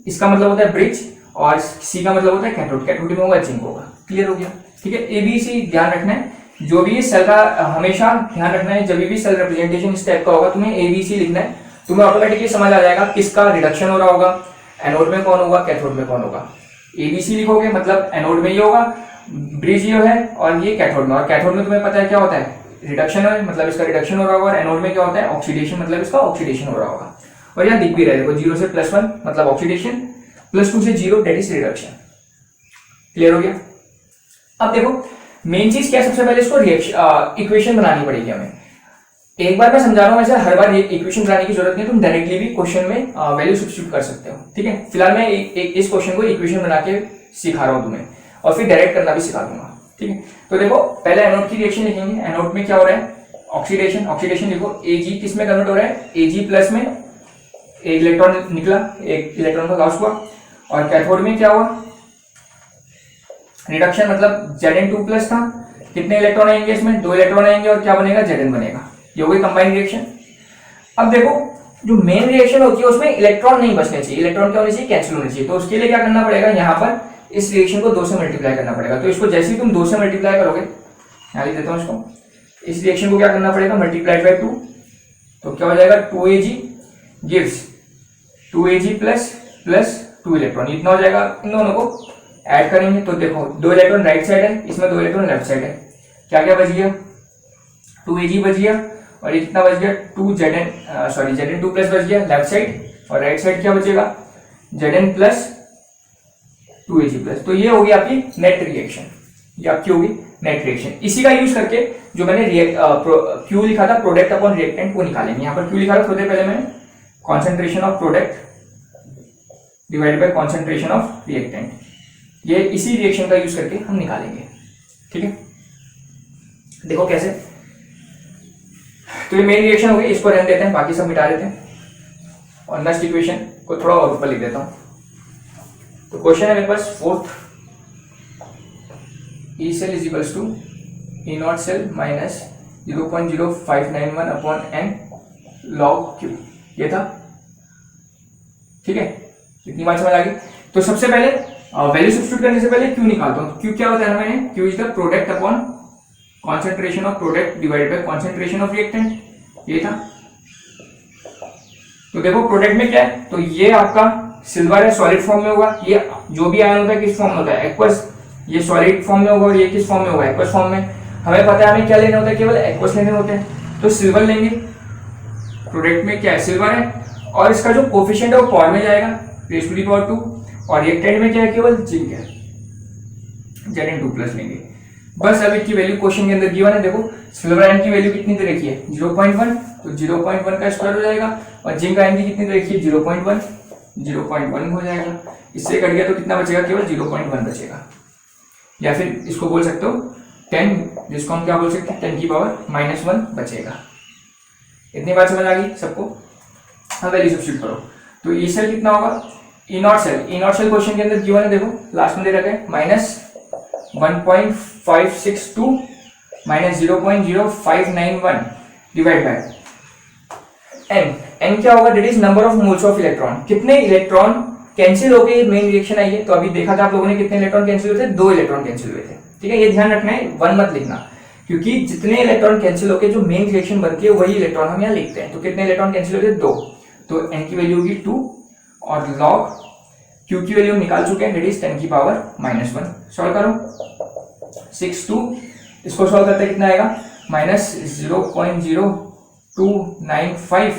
Speaker 1: इसका मतलब होता है ब्रिज, और सी का मतलब होता है कैथोड, कैथोड में होगा जिंक होगा। क्लियर हो गया? ठीक है, एबीसी ध्यान रखना है। जो भी सेल का हमेशा ध्यान रखना है, जब भी सेल रिप्रेजेंटेशन इस टाइप का होगा तुम्हें एबीसी लिखना है। तुम्हें ऑटोमेटिकली समझ आ जाएगा किसका रिडक्शन हो रहा होगा, एनोड में कौन होगा, कैथोड में कौन होगा। एबीसी लिखोगे मतलब एनोड में ये होगा, ब्रिज ये है, और ये कैथोड में। और कैथोड में तुम्हें पता है क्या होता है, रिडक्शन है, मतलब इसका रिडक्शन हो रहा होगा। और एनोड में क्या होता है, ऑक्सीडेशन, मतलब इसका ऑक्सीडेशन हो रहा होगा। और यहाँ दिख भी रहा है, देखो 0 से +1 मतलब ऑक्सीडेशन, +2 से 0 डेट इज रिडक्शन। क्लियर हो गया? अब देखो मेन चीज क्या है, सबसे पहले इसको इक्वेशन बनानी पड़ेगी हमें। एक बार मैं समझा रहा हूँ, ऐसे हर बार इक्वेशन बनाने की जरूरत नहीं, तुम डायरेक्टली भी क्वेश्चन में वैल्यू सब्स्टिट्यूट कर सकते हो। ठीक है, फिलहाल मैं इस क्वेश्चन को इक्वेशन बना के सिखा रहा हूँ तुम्हें, और फिर डायरेक्ट करना भी सिखा दूंगा। ठीक है, तो देखो पहले एनोड की रिएक्शन लिखेंगे। एनोड में क्या हो रहा है, ऑक्सीडेशन। ऑक्सीडेशन लिखो, Ag किस में कन्वर्ट हो रहा है, Ag प्लस में एक इलेक्ट्रॉन निकला, एक इलेक्ट्रॉन का लॉस हुआ। और कैथोड में क्या हुआ, रिडक्शन, मतलब Zn2 प्लस था, कितने इलेक्ट्रॉन आएंगे इसमें, 2 इलेक्ट्रॉन आएंगे, और क्या बनेगा, Zn बनेगा। ये हो गई कंबाइंड रिएक्शन। अब देखो जो मेन रिएक्शन होती है उसमें इलेक्ट्रॉन नहीं बचने चाहिए, इलेक्ट्रॉन क्या होने चाहिए, कैंसिल होने चाहिए। तो उसके लिए क्या करना पड़ेगा, यहाँ पर इस रिएक्शन को 2 से मल्टीप्लाई करना पड़ेगा। तो इसको जैसे ही तुम 2 से मल्टीप्लाई करोगे, यहाँ लिख देता हूँ इसको, इस रिएक्शन को क्या करना पड़ेगा, मल्टीप्लाइड बाय 2। तो क्या हो जाएगा, 2Ag gives 2Ag plus plus 2 electron, इतना हो जाएगा। इन दोनों को ऐड करेंगे तो देखो 2 इलेक्ट्रॉन राइट साइड है, इसमें 2 इलेक्ट्रॉन लेफ्ट साइड है। क्या क्या बच गया, 2Ag बच गया, और ये कितना बच गया, Zn2 प्लस बच गया लेफ्ट साइड, और राइट साइड क्या बचेगा, Zn प्लस 2Ag प्लस। तो ये होगी आपकी नेट रिएक्शन, ये आपकी होगी नेट रिएक्शन। इसी का यूज करके जो मैंने क्यू लिखा था, प्रोडक्ट अपॉन रिएक्टेंट, वो निकालेंगे। यहाँ पर क्यू लिखा था थोड़ी देर पहले मैंने, concentration of product divided by concentration of reactant. ये इसी रिएक्शन का यूज करके हम निकालेंगे। ठीक है, देखो कैसे। तो ये मेन रिएक्शन हो गई, इसको रहने देते हैं, बाकी सब मिटा देते हैं, और नेक्स्ट इक्वेशन को थोड़ा और ऊपर लिख देता हूं। तो क्वेश्चन है मेरे पास 4th, E cell is equals to E naught cell minus 0.0591 upon n log Q, ये था। ठीक है, इतनी बात समझ आ गई। तो सबसे पहले वैल्यू सब्स्टिट्यूट करने से पहले Q निकालता हूं। Q क्या होता है मैंने, Q is the product upon concentration of product divided by concentration of reactant, ये था। तो देखो प्रोडक्ट में क्या है, तो ये आपका सिल्वर है, सॉलिड फॉर्म में होगा। ये जो भी आयन होता है किस फॉर्म में होता है, एक्वस। ये सॉलिड फॉर्म में होगा, और ये किस फॉर्म में होगा, एक्वस फॉर्म में। हमें पता है हमें क्या लेना होता है, केवल एक्वस लेने होते हैं, तो सिल्वर लेंगे। प्रोडक्ट में क्या है, सिल्वर है, और इसका जो कोफिशिएंट है वो पावर में जाएगा, रेज़ टू द पावर 2। और रिएक्टेंट में क्या है, केवल जिंक है, Zn2 प्लस लेंगे। बस अब इसकी वैल्यू क्वेश्चन के अंदर गिवन है। देखो सिल्वर आयन की वैल्यू कितनी दे रखी है, 0.1, तो 0.1 का स्क्वायर हो जाएगा। और जिंक आयन की कितनी दे रखी है, 0.1 हो जाएगा। इससे कट गया तो कितना बचेगा, केवल 0.1 बचेगा। या फिर इसको बोल सकते हो 10, जिसको हम क्या बोल सकते हैं, 10 की पावर -1 बचेगा। इतनी बात समझ आ गई सबको। अब वैल्यू सब्स्टिट्यूट करो, तो ई सेल कितना होगा, ई नॉट सेल क्वेश्चन के अंदर गिवन है, देखो लास्ट में दे रखा है -1.562 -0.0591 डिवाइड बाय n क्या होगा, that is number of moles of electron. कितने इलेक्ट्रॉन कैंसिल हो गए मेन रिएक्शन आई है। तो अभी देखा था आप लोगों ने कितने इलेक्ट्रॉन कैंसिल हुए थे, 2 इलेक्ट्रॉन कैंसिल हुए थे। ठीक है, ये ध्यान रखना है, 1 मत लिखना, क्योंकि जितने इलेक्ट्रॉन कैंसिल होकर जो मेन रिएक्शन बनती है वही इलेक्ट्रॉन हम यहाँ लिखते हैं। तो कितने इलेक्ट्रॉन कैंसिल होते हैं, 2। तो n की वैल्यू होगी 2, और log q की वैल्यू निकाल चुके हैं, दैट इज 10 की पावर -1। सॉल्व करो, 62, इसको सॉल्व करते कितना आएगा, -0.0295,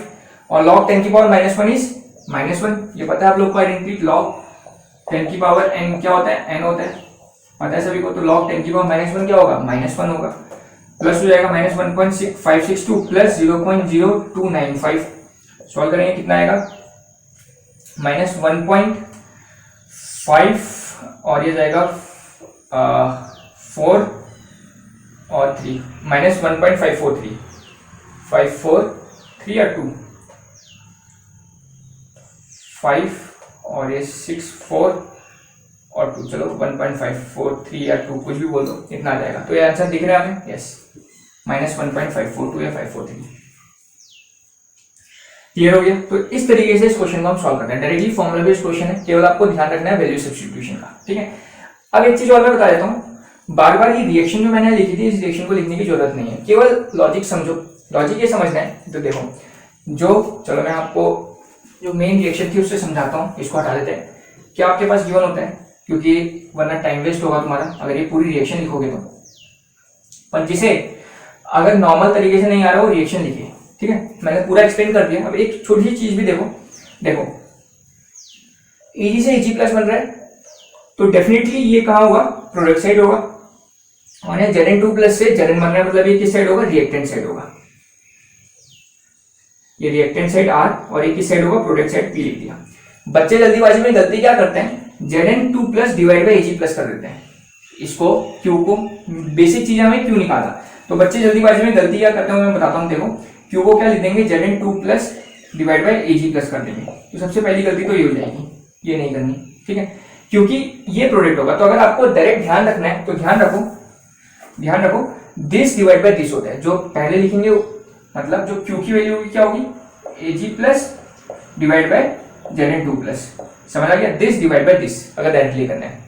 Speaker 1: और log 10 की पावर -1 इज -1। ये पता है आप लोग को आइडेंटिटी, log 10 की पावर n क्या होता है, n होता है, पता है सभी को। तो log 10 की पावर -1 क्या होगा, -1 होगा। प्लस हो जाएगा -1.6562 प्लस 0.0295। सॉल्व करेंगे कितना आएगा, -1.5, और ये जाएगा 4 और 3, -1.543, 543 या 2, 5 और ये 6, 4 और 2, चलो 1.543 या 2 कुछ भी बोल दो, इतना आ जाएगा। तो ये आंसर दिख रहा है हमें, यस, -1.542 या 543। क्लियर हो गया। तो इस तरीके से इस क्वेश्चन को हम सॉल्व करते हैं। डायरेक्टली फॉर्मूला बेस्ड क्वेश्चन है, केवल आपको ध्यान रखना है वैल्यू सब्स्टिट्यूशन का। ठीक है, अब एक चीज और मैं बता देता हूँ, बार बार ये रिएक्शन जो मैंने लिखी थी, इस रिएक्शन को लिखने की जरूरत नहीं है, केवल लॉजिक समझो। लॉजिक ये समझना है, तो देखो चलो मैं आपको जो मेन रिएक्शन थी उससे समझाता हूँ। इसको हटा देते हैं, क्या आपके पास गिवन होता है, क्योंकि वरना टाइम वेस्ट होगा तुम्हारा अगर ये पूरी रिएक्शन लिखोगे तो। पर जिसे अगर नॉर्मल तरीके से नहीं आ रहा वो रिएक्शन लिखिए। ठीक है, मैंने पूरा एक्सप्लेन कर दिया। अब एक छोटी सी चीज भी देखो, Eg से Eg प्लस बन रहा है, तो डेफिनेटली ये कहाँ होगा, प्रोडक्ट साइड होगा। और यहाँ Zn2+ से Zn बन रहा है, मतलब ये किस साइड होगा, रिएक्टेंट साइड होगा। ये रिएक्टेंट साइड R और ये किस साइड होगा, प्रोडक्ट साइड P लिख दिया। बच्चे जल्दीबाजी में गलती क्या करते हैं, Zn2+ डिवाइड बाई Ag+ कर देते हैं। इसको Q को, बेसिक चीज हमें Q निकाला, तो बच्चे जल्दीबाजी में गलती क्या करते हैं मैं बताता हूँ। देखो Q को क्या लिख देंगे, Zn2+ डिवाइड बाई Ag+ कर देंगे। तो सबसे पहली गलती तो ये हो जाएगी, ये नहीं करनी, ठीक है, क्योंकि ये प्रोडक्ट होगा। तो अगर आपको डायरेक्ट ध्यान रखना है तो ध्यान रखो दिस डिवाइड बाय दिस होता है। जो पहले लिखेंगे मतलब जो Q की वैल्यू क्या होगी, Ag+ डिवाइड बाय Zn2+, समझ आ गया, दिस डिवाइड बाय दिस अगर डायरेक्टली करना है।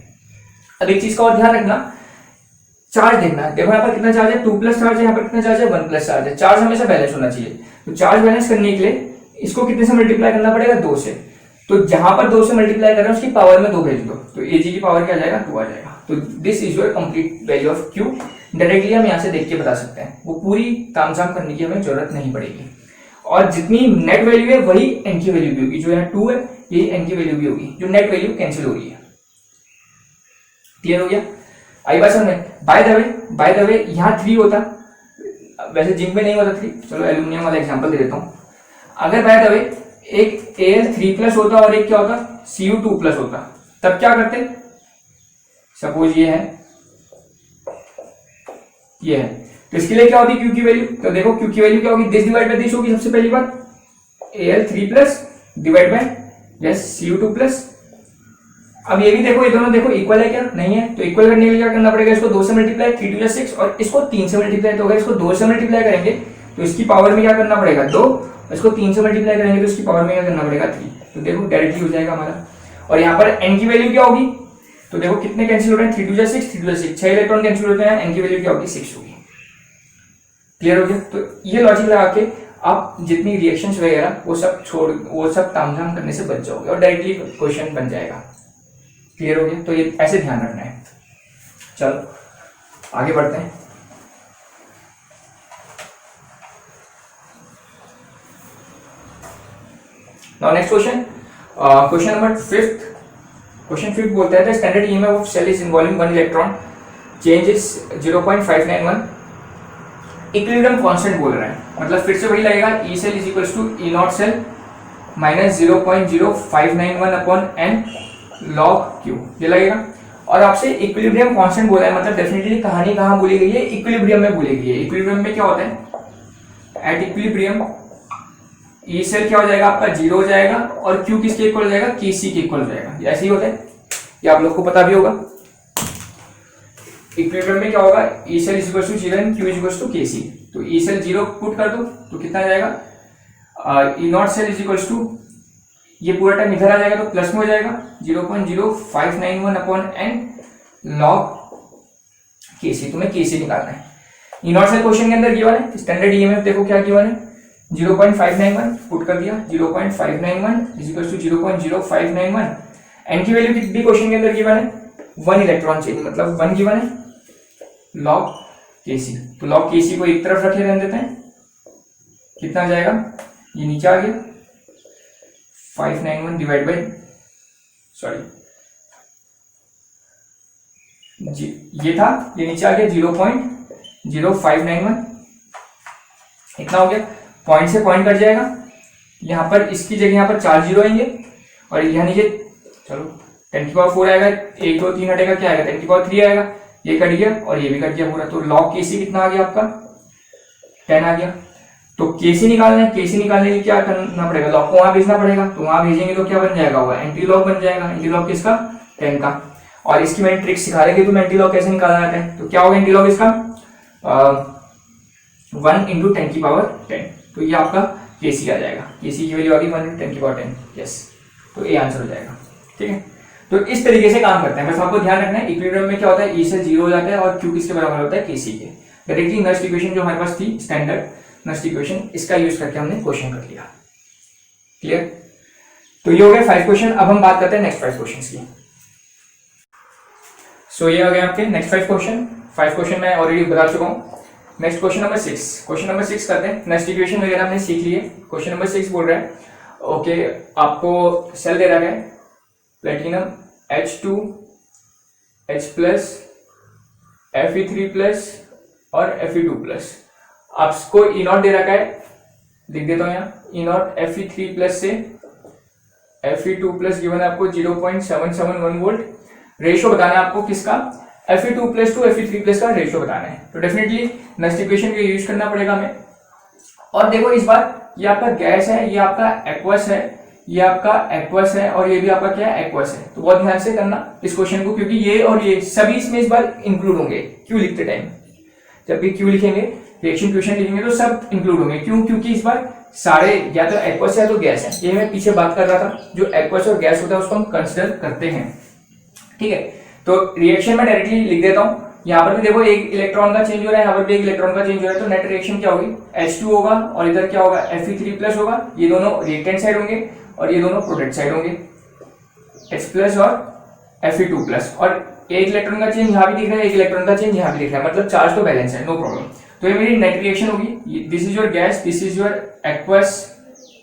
Speaker 1: अब एक चीज का और ध्यान रखना, चार्ज देखना है। देखो यहाँ पर कितना चार्ज है, 2+ चार्ज है, यहाँ पर कितना चार्ज है, 1+ चार्ज है। चार्ज हमेशा बैलेंस होना चाहिए। तो चार्ज बैलेंस करने के लिए इसको कितने से मल्टीप्लाई करना पड़ेगा, 2 से। तो जहां पर 2 से मल्टीप्लाई कर रहे हैं उसकी पावर में 2 भेज दो, तो Ag की पावर क्या आ जाएगा, 2 आ जाएगा। तो this is your complete value of Q। Directly हम यहाँ से देख के बता सकते हैं, वो पूरी तामझाम करने की हमें जरूरत नहीं पड़ेगी। और जितनी नेट वैल्यू है वही n की वैल्यू भी होगी। जो यहाँ 2 है यही n की वैल्यू भी होगी, जो नेट वैल्यू कैंसिल हो रही है। क्लियर हो गया, आई बात समझ में। बाय द वे यहाँ 3 होता, वैसे जिंक में नहीं होता 3, चलो एल्यूमिनियम वाला एग्जांपल दे देता हूँ। अगर बाय द वे एक Al3+ होता और एक क्या होता, Cu2+ होता, तब क्या करते, सपोज ये है तो इसके लिए क्या होती Q की वैल्यू। तो देखो Q की वैल्यू क्या होगी, दिस डिवाइड बाय दिस होगी सबसे पहली बात, Al3+ divide by yes Cu2+। अब ये भी देखो, ये दोनों देखो इक्वल है क्या, नहीं है। तो इक्वल करने के लिए क्या करना पड़ेगा, इसको 2 से मल्टीप्लाई, 3 2 6 और इसको 3 से मल्टीप्लाई। तो अगर इसको 2 से मल्टीप्लाई करेंगे तो इसकी पावर में क्या करना पड़ेगा, 2, इसको 3 से मल्टीप्लाई करेंगे तो इसकी पावर में क्या करना पड़ेगा, 3। तो देखो डायरेक्टली हो जाएगा हमारा। और यहाँ पर n की वैल्यू क्या होगी, तो देखो कितने कैंसिल हो रहे हैं, 3 2 6 3 2 6, 6 इलेक्ट्रॉन कैंसिल होते हैं, n की वैल्यू क्या होगी, 6 होगी। क्लियर हो गया। तो ये लॉजिक लगा के आप जितनी रिएक्शंस वगैरह वो सब तामझाम करने से बच जाओगे और डायरेक्टली क्वेश्चन बन जाएगा। क्लियर हो गया, तो ये ऐसे ध्यान रखना है। चलो आगे बढ़ते हैं। Now next question, question number 5th। Question 5 बोलता है the standard EMF of cell is involving 1 electron, change is 0.591, equilibrium constant बोल रहा है। मतलब फिर से वही लगेगा, E cell is equals to E naught cell minus 0.0591 upon n log Q, ये लगेगा। और आपसे इक्विलिब्रियम कांस्टेंट बोला है, मतलब डेफिनेटली कहानी कहाँ बोली गई है, इक्विलिब्रियम में बोली गई है। इक्विलिब्रियम में क्या होता है, एट इक्विलिब्रियम E सेल क्या हो जाएगा आपका, 0 हो जाएगा और Q किसके इक्वल हो जाएगा, Kc के इक्वल हो जाएगा। ऐसे ही होता है, ये आप लोग को पता भी होगा। इक्विलिब्रियम में क्या होगा, E cell is equal to 0 and Q is equal to Kc। तो E सेल 0 पुट कर दो तो कितना आ जाएगा, E naught cell is equal to, ये पूरा टाइम इधर आ जाएगा तो प्लस में हो जाएगा 0.0591 अपॉन n log Kc। तुम्हें Kc निकालना है। E नॉट सेल क्वेश्चन के अंदर गिवन है, स्टैंडर्ड ईएमएफ देखो क्या गिवन है, 0.591 पुट कर दिया, 0.591 इज इक्वल टू 0.0591। n की वैल्यू कितनी क्वेश्चन के अंदर गिवन है, 1 इलेक्ट्रॉन चेंज, मतलब 1 गिवन है log Kc। तो log Kc को एक तरफ रखे रहने देते हैं, कितना आ जाएगा, ये नीचे आ गया 591 डिवाइड बाई, सॉरी ये था, ये नीचे आ गया 0.0591, इतना हो गया। पॉइंट से पॉइंट कट जाएगा, यहाँ पर इसकी जगह यहाँ पर 4 जीरो आएंगे और यहाँ नीचे चलो 10⁴ आएगा, 1 2 3 हटेगा, क्या आएगा 10⁵ आएगा, ये कट गया और ये भी कट गया पूरा। तो log Kc कितना आ गया आपका, 10 आ गया। तो Kc निकालना है, Kc निकालने के लिए क्या करना पड़ेगा, लॉग को वहां भेजना पड़ेगा। तो वहां भेजेंगे तो क्या बन जाएगा, हुआ एंटी लॉग बन जाएगा। एंटी लॉग किसका, 10 का। और इसकी मैंने ट्रिक सिखा रही थी, तो एंटी लॉग कैसे निकाला जाता है। तो क्या होगा एंटी लॉग इसका, 1 × 10⁻10। तो ये आपका Kc आ जाएगा, Kc की वैल्यू आ गई 1 × 10⁻10। यस, तो ये आंसर हो जाएगा। ठीक है, तो इस तरीके से काम करते हैं। बस आपको ध्यान रखना है, इक्विलिब्रियम में क्या होता है, E से 0 हो जाता है और Q किसके बराबर होता है, Kc के। डायरेक्टली नस्ट इक्वेशन जो हमारे पास थी, स्टैंडर्ड नस्ट इक्वेशन, इसका यूज करके हमने क्वेश्चन कर लिया। क्लियर, तो ये हो गया 5 क्वेश्चन। अब हम बात करते हैं नेक्स्ट 5 क्वेश्चन की। सो ये आ गए आपके नेक्स्ट 5 क्वेश्चन। 5 क्वेश्चन मैं ऑलरेडी बता चुका हूँ। Next question number 6। Question number 6 करते हैं। नेक्स्ट इक्वेशन वगैरह हमने सीख लिए। क्वेश्चन नंबर 6 बोल रहा है, ओके आपको सेल दे रहा है platinum H2 H plus, Fe3 plus और Fe2 प्लस। आपको ई नॉट दे रखा है, लिख देता हूँ यहाँ, ई नॉट Fe3 प्लस से Fe2 प्लस गिवन है आपको 0.771 वोल्ट। रेशियो बताना है आपको किसका, Fe2 plus to Fe3 plus का रेशियो बताना है। तो डेफिनेटली नेक्स्ट इक्वेशन को यूज करना पड़ेगा हमें। और देखो इस बार ये आपका गैस है, ये आपका एक्वस है, ये आपका एक्वस है और ये भी आपका क्या है, एक्वस है। तो बहुत ध्यान से करना इस क्वेश्चन को, क्योंकि ये और ये सभी इसमें इस बार इंक्लूड होंगे क्यू लिखते टाइम। जब भी क्यू लिखेंगे, रिएक्शन क्वेश्चन लिखेंगे तो सब इंक्लूड होंगे। क्यों? क्योंकि इस बार सारे या तो एक्वस है या तो गैस है। ये मैं पीछे बात कर रहा था, जो एक्वस और गैस होता है उसको हम कंसिडर करते हैं। ठीक है, तो रिएक्शन में डायरेक्टली लिख देता हूं। यहाँ पर भी देखो एक इलेक्ट्रॉन का चेंज हो रहा है, यहाँ पर भी एक इलेक्ट्रॉन का चेंज हो रहा है, तो नेट रिएक्शन क्या होगी, H2 होगा और इधर क्या होगा, Fe3 प्लस होगा। ये दोनों रिएक्टेंट साइड होंगे और ये दोनों प्रोडक्ट साइड होंगे, H प्लस और Fe2 प्लस। और एक इलेक्ट्रॉन का चेंज यहाँ भी दिख रहा है, एक इलेक्ट्रॉन का चेंज यहाँ भी दिख रहा है, मतलब चार्ज तो बैलेंस है, नो प्रॉब्लम। तो ये मेरी नेट रिएक्शन होगी। This is your gas, this is your aqueous,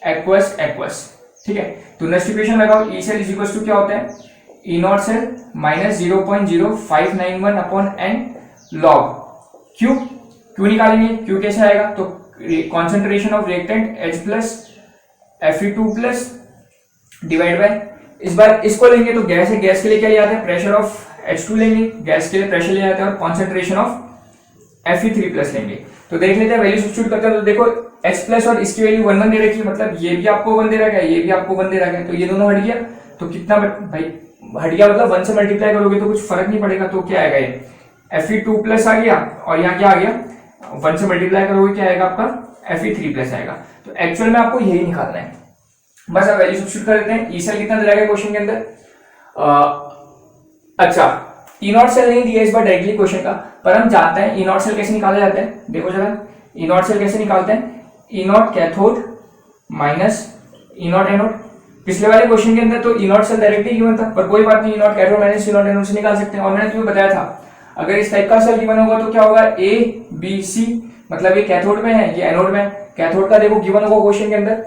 Speaker 1: aqueous, aqueous. ठीक है, तो नेक्स्ट इक्वेशन लगाओ, E cell is equal to क्या होता है, E naught cell minus 0.0591 upon n log Q. Q निकालेंगे, क्यू कैसे आएगा, तो concentration of reactant H plus Fe2 plus divide by, इस बार इसको लेंगे तो गैस है, गैस के लिए क्या ले आते हैं, प्रेशर ऑफ H2 लेंगे, गैस के लिए प्रेशर ले आते हैं, और कॉन्सेंट्रेशन ऑफ Fe3 प्लस लेंगे। तो देख लेते हैं, वैल्यू सब्स्टिट्यूट करते हैं। तो देखो H प्लस और इसकी वैल्यू 1 1 दे रखी है, मतलब ये भी आपको 1 दे रखा है, ये भी आपको 1 दे रखा है, तो ये दोनों हट गया। तो कितना भाई हट गया, मतलब 1 से मल्टीप्लाई करोगे तो कुछ फर्क नहीं पड़ेगा। तो क्या आएगा, ये Fe2 प्लस आ गया और यहाँ क्या आ गया, 1 से मल्टीप्लाई करोगे क्या आएगा आपका, Fe3 प्लस आएगा। तो एक्चुअल में आपको यही निकालना है। बस अब वैल्यू सब्स्टिट्यूट कर देते हैं। ई सेल कितना दे रखा है क्वेश्चन के अंदर, अच्छा ई नॉट सेल नहीं दिया इस बार डायरेक्टली क्वेश्चन का, पर हम जानते हैं ई नॉट सेल कैसे निकाला जाता है। देखो जरा ई नॉट सेल कैसे निकालते हैं, E naught cathode minus E naught anode. पिछले वाले क्वेश्चन के अंदर तो E naught cell directly given था, पर कोई बात नहीं, E naught cathode minus E naught anode से निकाल सकते हैं। और मैंने तुम्हें बताया था अगर इस टाइप का सेल गिवन होगा तो क्या होगा, ए बी सी, मतलब ये कैथोड में है, ये एनोड में है। कैथोड का देखो गिवन होगा क्वेश्चन के अंदर,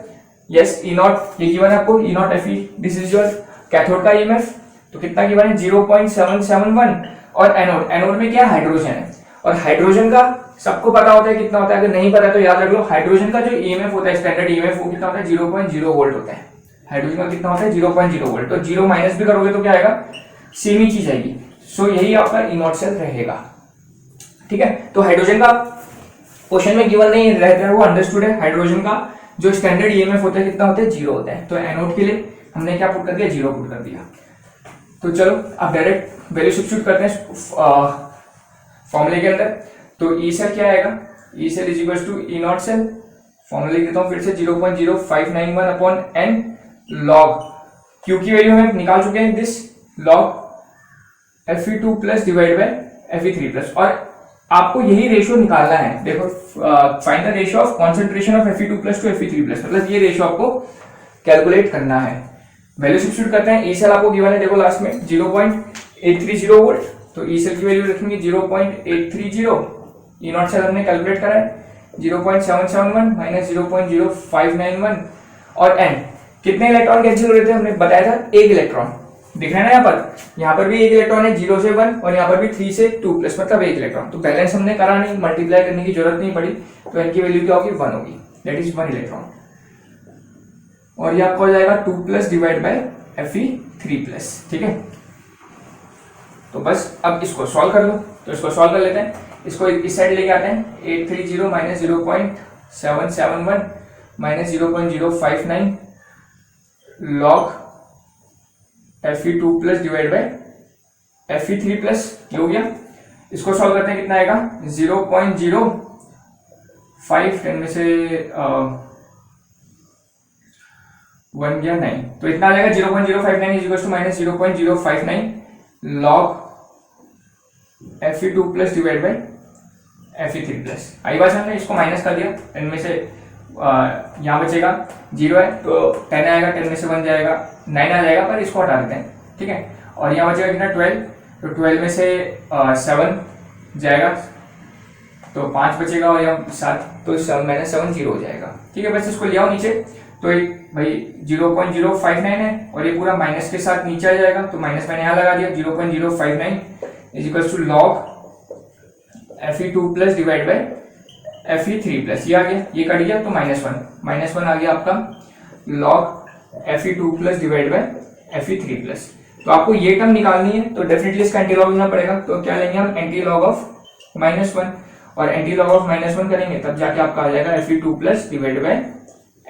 Speaker 1: यस ई नॉट, ये गिवन है आपको, E naught Fe, this is your cathode का ईएमएफ। तो कितना गिवन है, 0.771। और एनोड, एनोड में क्या हाइड्रोजन है, और हाइड्रोजन का सबको पता होता है कितना होता है, अगर नहीं पता तो याद रख लो। हाइड्रोजन का जो ईएमएफ होता है, स्टैंडर्ड ईएमएफ, वो कितना होता है, 0.0 वोल्ट होता है। हाइड्रोजन का कितना होता है, 0.0 वोल्ट। तो 0 माइनस भी करोगे तो क्या आएगा, सेम ही चीज आएगी। सो यही आपका ई नॉट सेल रहेगा। ठीक है, तो हाइड्रोजन का क्वेश्चन में गिवन नहीं रहता है, वो अंडरस्टूड है। हाइड्रोजन का जो स्टैंडर्ड ईएमएफ होता है कितना होता है, 0 होता है। तो एनोड के लिए हमने क्या पुट कर दिया, 0 पुट कर दिया। तो चलो अब डायरेक्ट वैल्यू सब्स्टिट्यूट करते हैं फॉर्मूले के अंदर। तो ई सेल क्या आएगा, E cell is equal to E naught cell, formula लिख देता हूं फिर से, 0.0591 अपॉन एन लॉग क्यू की वैल्यू हम निकाल चुके हैं, this log Fe2 plus divide by Fe3 plus. और आपको यही रेशियो निकालना है। देखो find the ratio of concentration of Fe2 plus to Fe3 plus, मतलब ये रेशियो आपको कैलकुलेट करना है। वैल्यू सब्स्टिट्यूट करते हैं। ई सेल आपको गिवन है, देखो लास्ट में 0.830 वोल्ट, तो ई सेल की वैल्यू रखेंगे 0.830। ई नॉट सेल हमने कैलकुलेट करा है 0.771 माइनस 0.0591। और एन कितने इलेक्ट्रॉन कैंसिल हो रहे थे, हमने बताया था एक इलेक्ट्रॉन दिख रहा है ना, यहाँ पर भी एक इलेक्ट्रॉन है 0 से 1 और यहाँ पर भी 3 से 2 प्लस, मतलब एक इलेक्ट्रॉन। तो बैलेंस हमने करा नहीं, मल्टीप्लाई करने की जरूरत नहीं पड़ी, तो एन की वैल्यू क्या होगी, 1 होगी, दैट इज 1 इलेक्ट्रॉन। और ये आपका हो जाएगा 2 plus divide by Fe3 plus. ठीक है, तो बस अब इसको सॉल्व कर लो। तो इसको सॉल्व कर लेते हैं, इसको इस साइड लेके आते हैं। 830 minus 0.771 minus 0.059 log Fe2 plus divide by Fe3 plus, ये हो गया। इसको सॉल्व करते हैं, कितना आएगा 0.05, 10 में से 1 गया 9, तो इतना आ जाएगा 0.059 is equal to minus 0.059 log Fe2 plus divide by Fe3 plus. आई बात हमने इसको माइनस कर दिया, 10 में से यहाँ बचेगा 0 है, तो 10 आएगा, 10 में से 1 जाएगा, 9 आ जाएगा, पर इसको हटा देते हैं। ठीक है, और यहाँ बचेगा कितना 12, तो 12 में से 7 जाएगा, तो 5 बचेगा, और यहाँ 7, तो 7 माइनस 7 0 हो जाएगा। ठीक है, बस इसको ले आओ नीचे, तो भाई 0.059 है और ये पूरा माइनस के साथ नीचे आ जाएगा, तो माइनस मैंने यहाँ लगा दिया 0.059 is equal to log Fe2 plus divide by Fe3 plus, ये आ गया, ये कट गया तो -1 आ गया आपका log Fe2 plus divide by Fe3 plus. तो आपको ये टर्म निकालनी है तो डेफिनेटली इसका एंटी लॉग लेना पड़ेगा। तो क्या लेंगे हम, एंटी लॉग ऑफ -1, और एंटी लॉग ऑफ -1 करेंगे तब जाके आपका आ जाएगा Fe2 plus divide by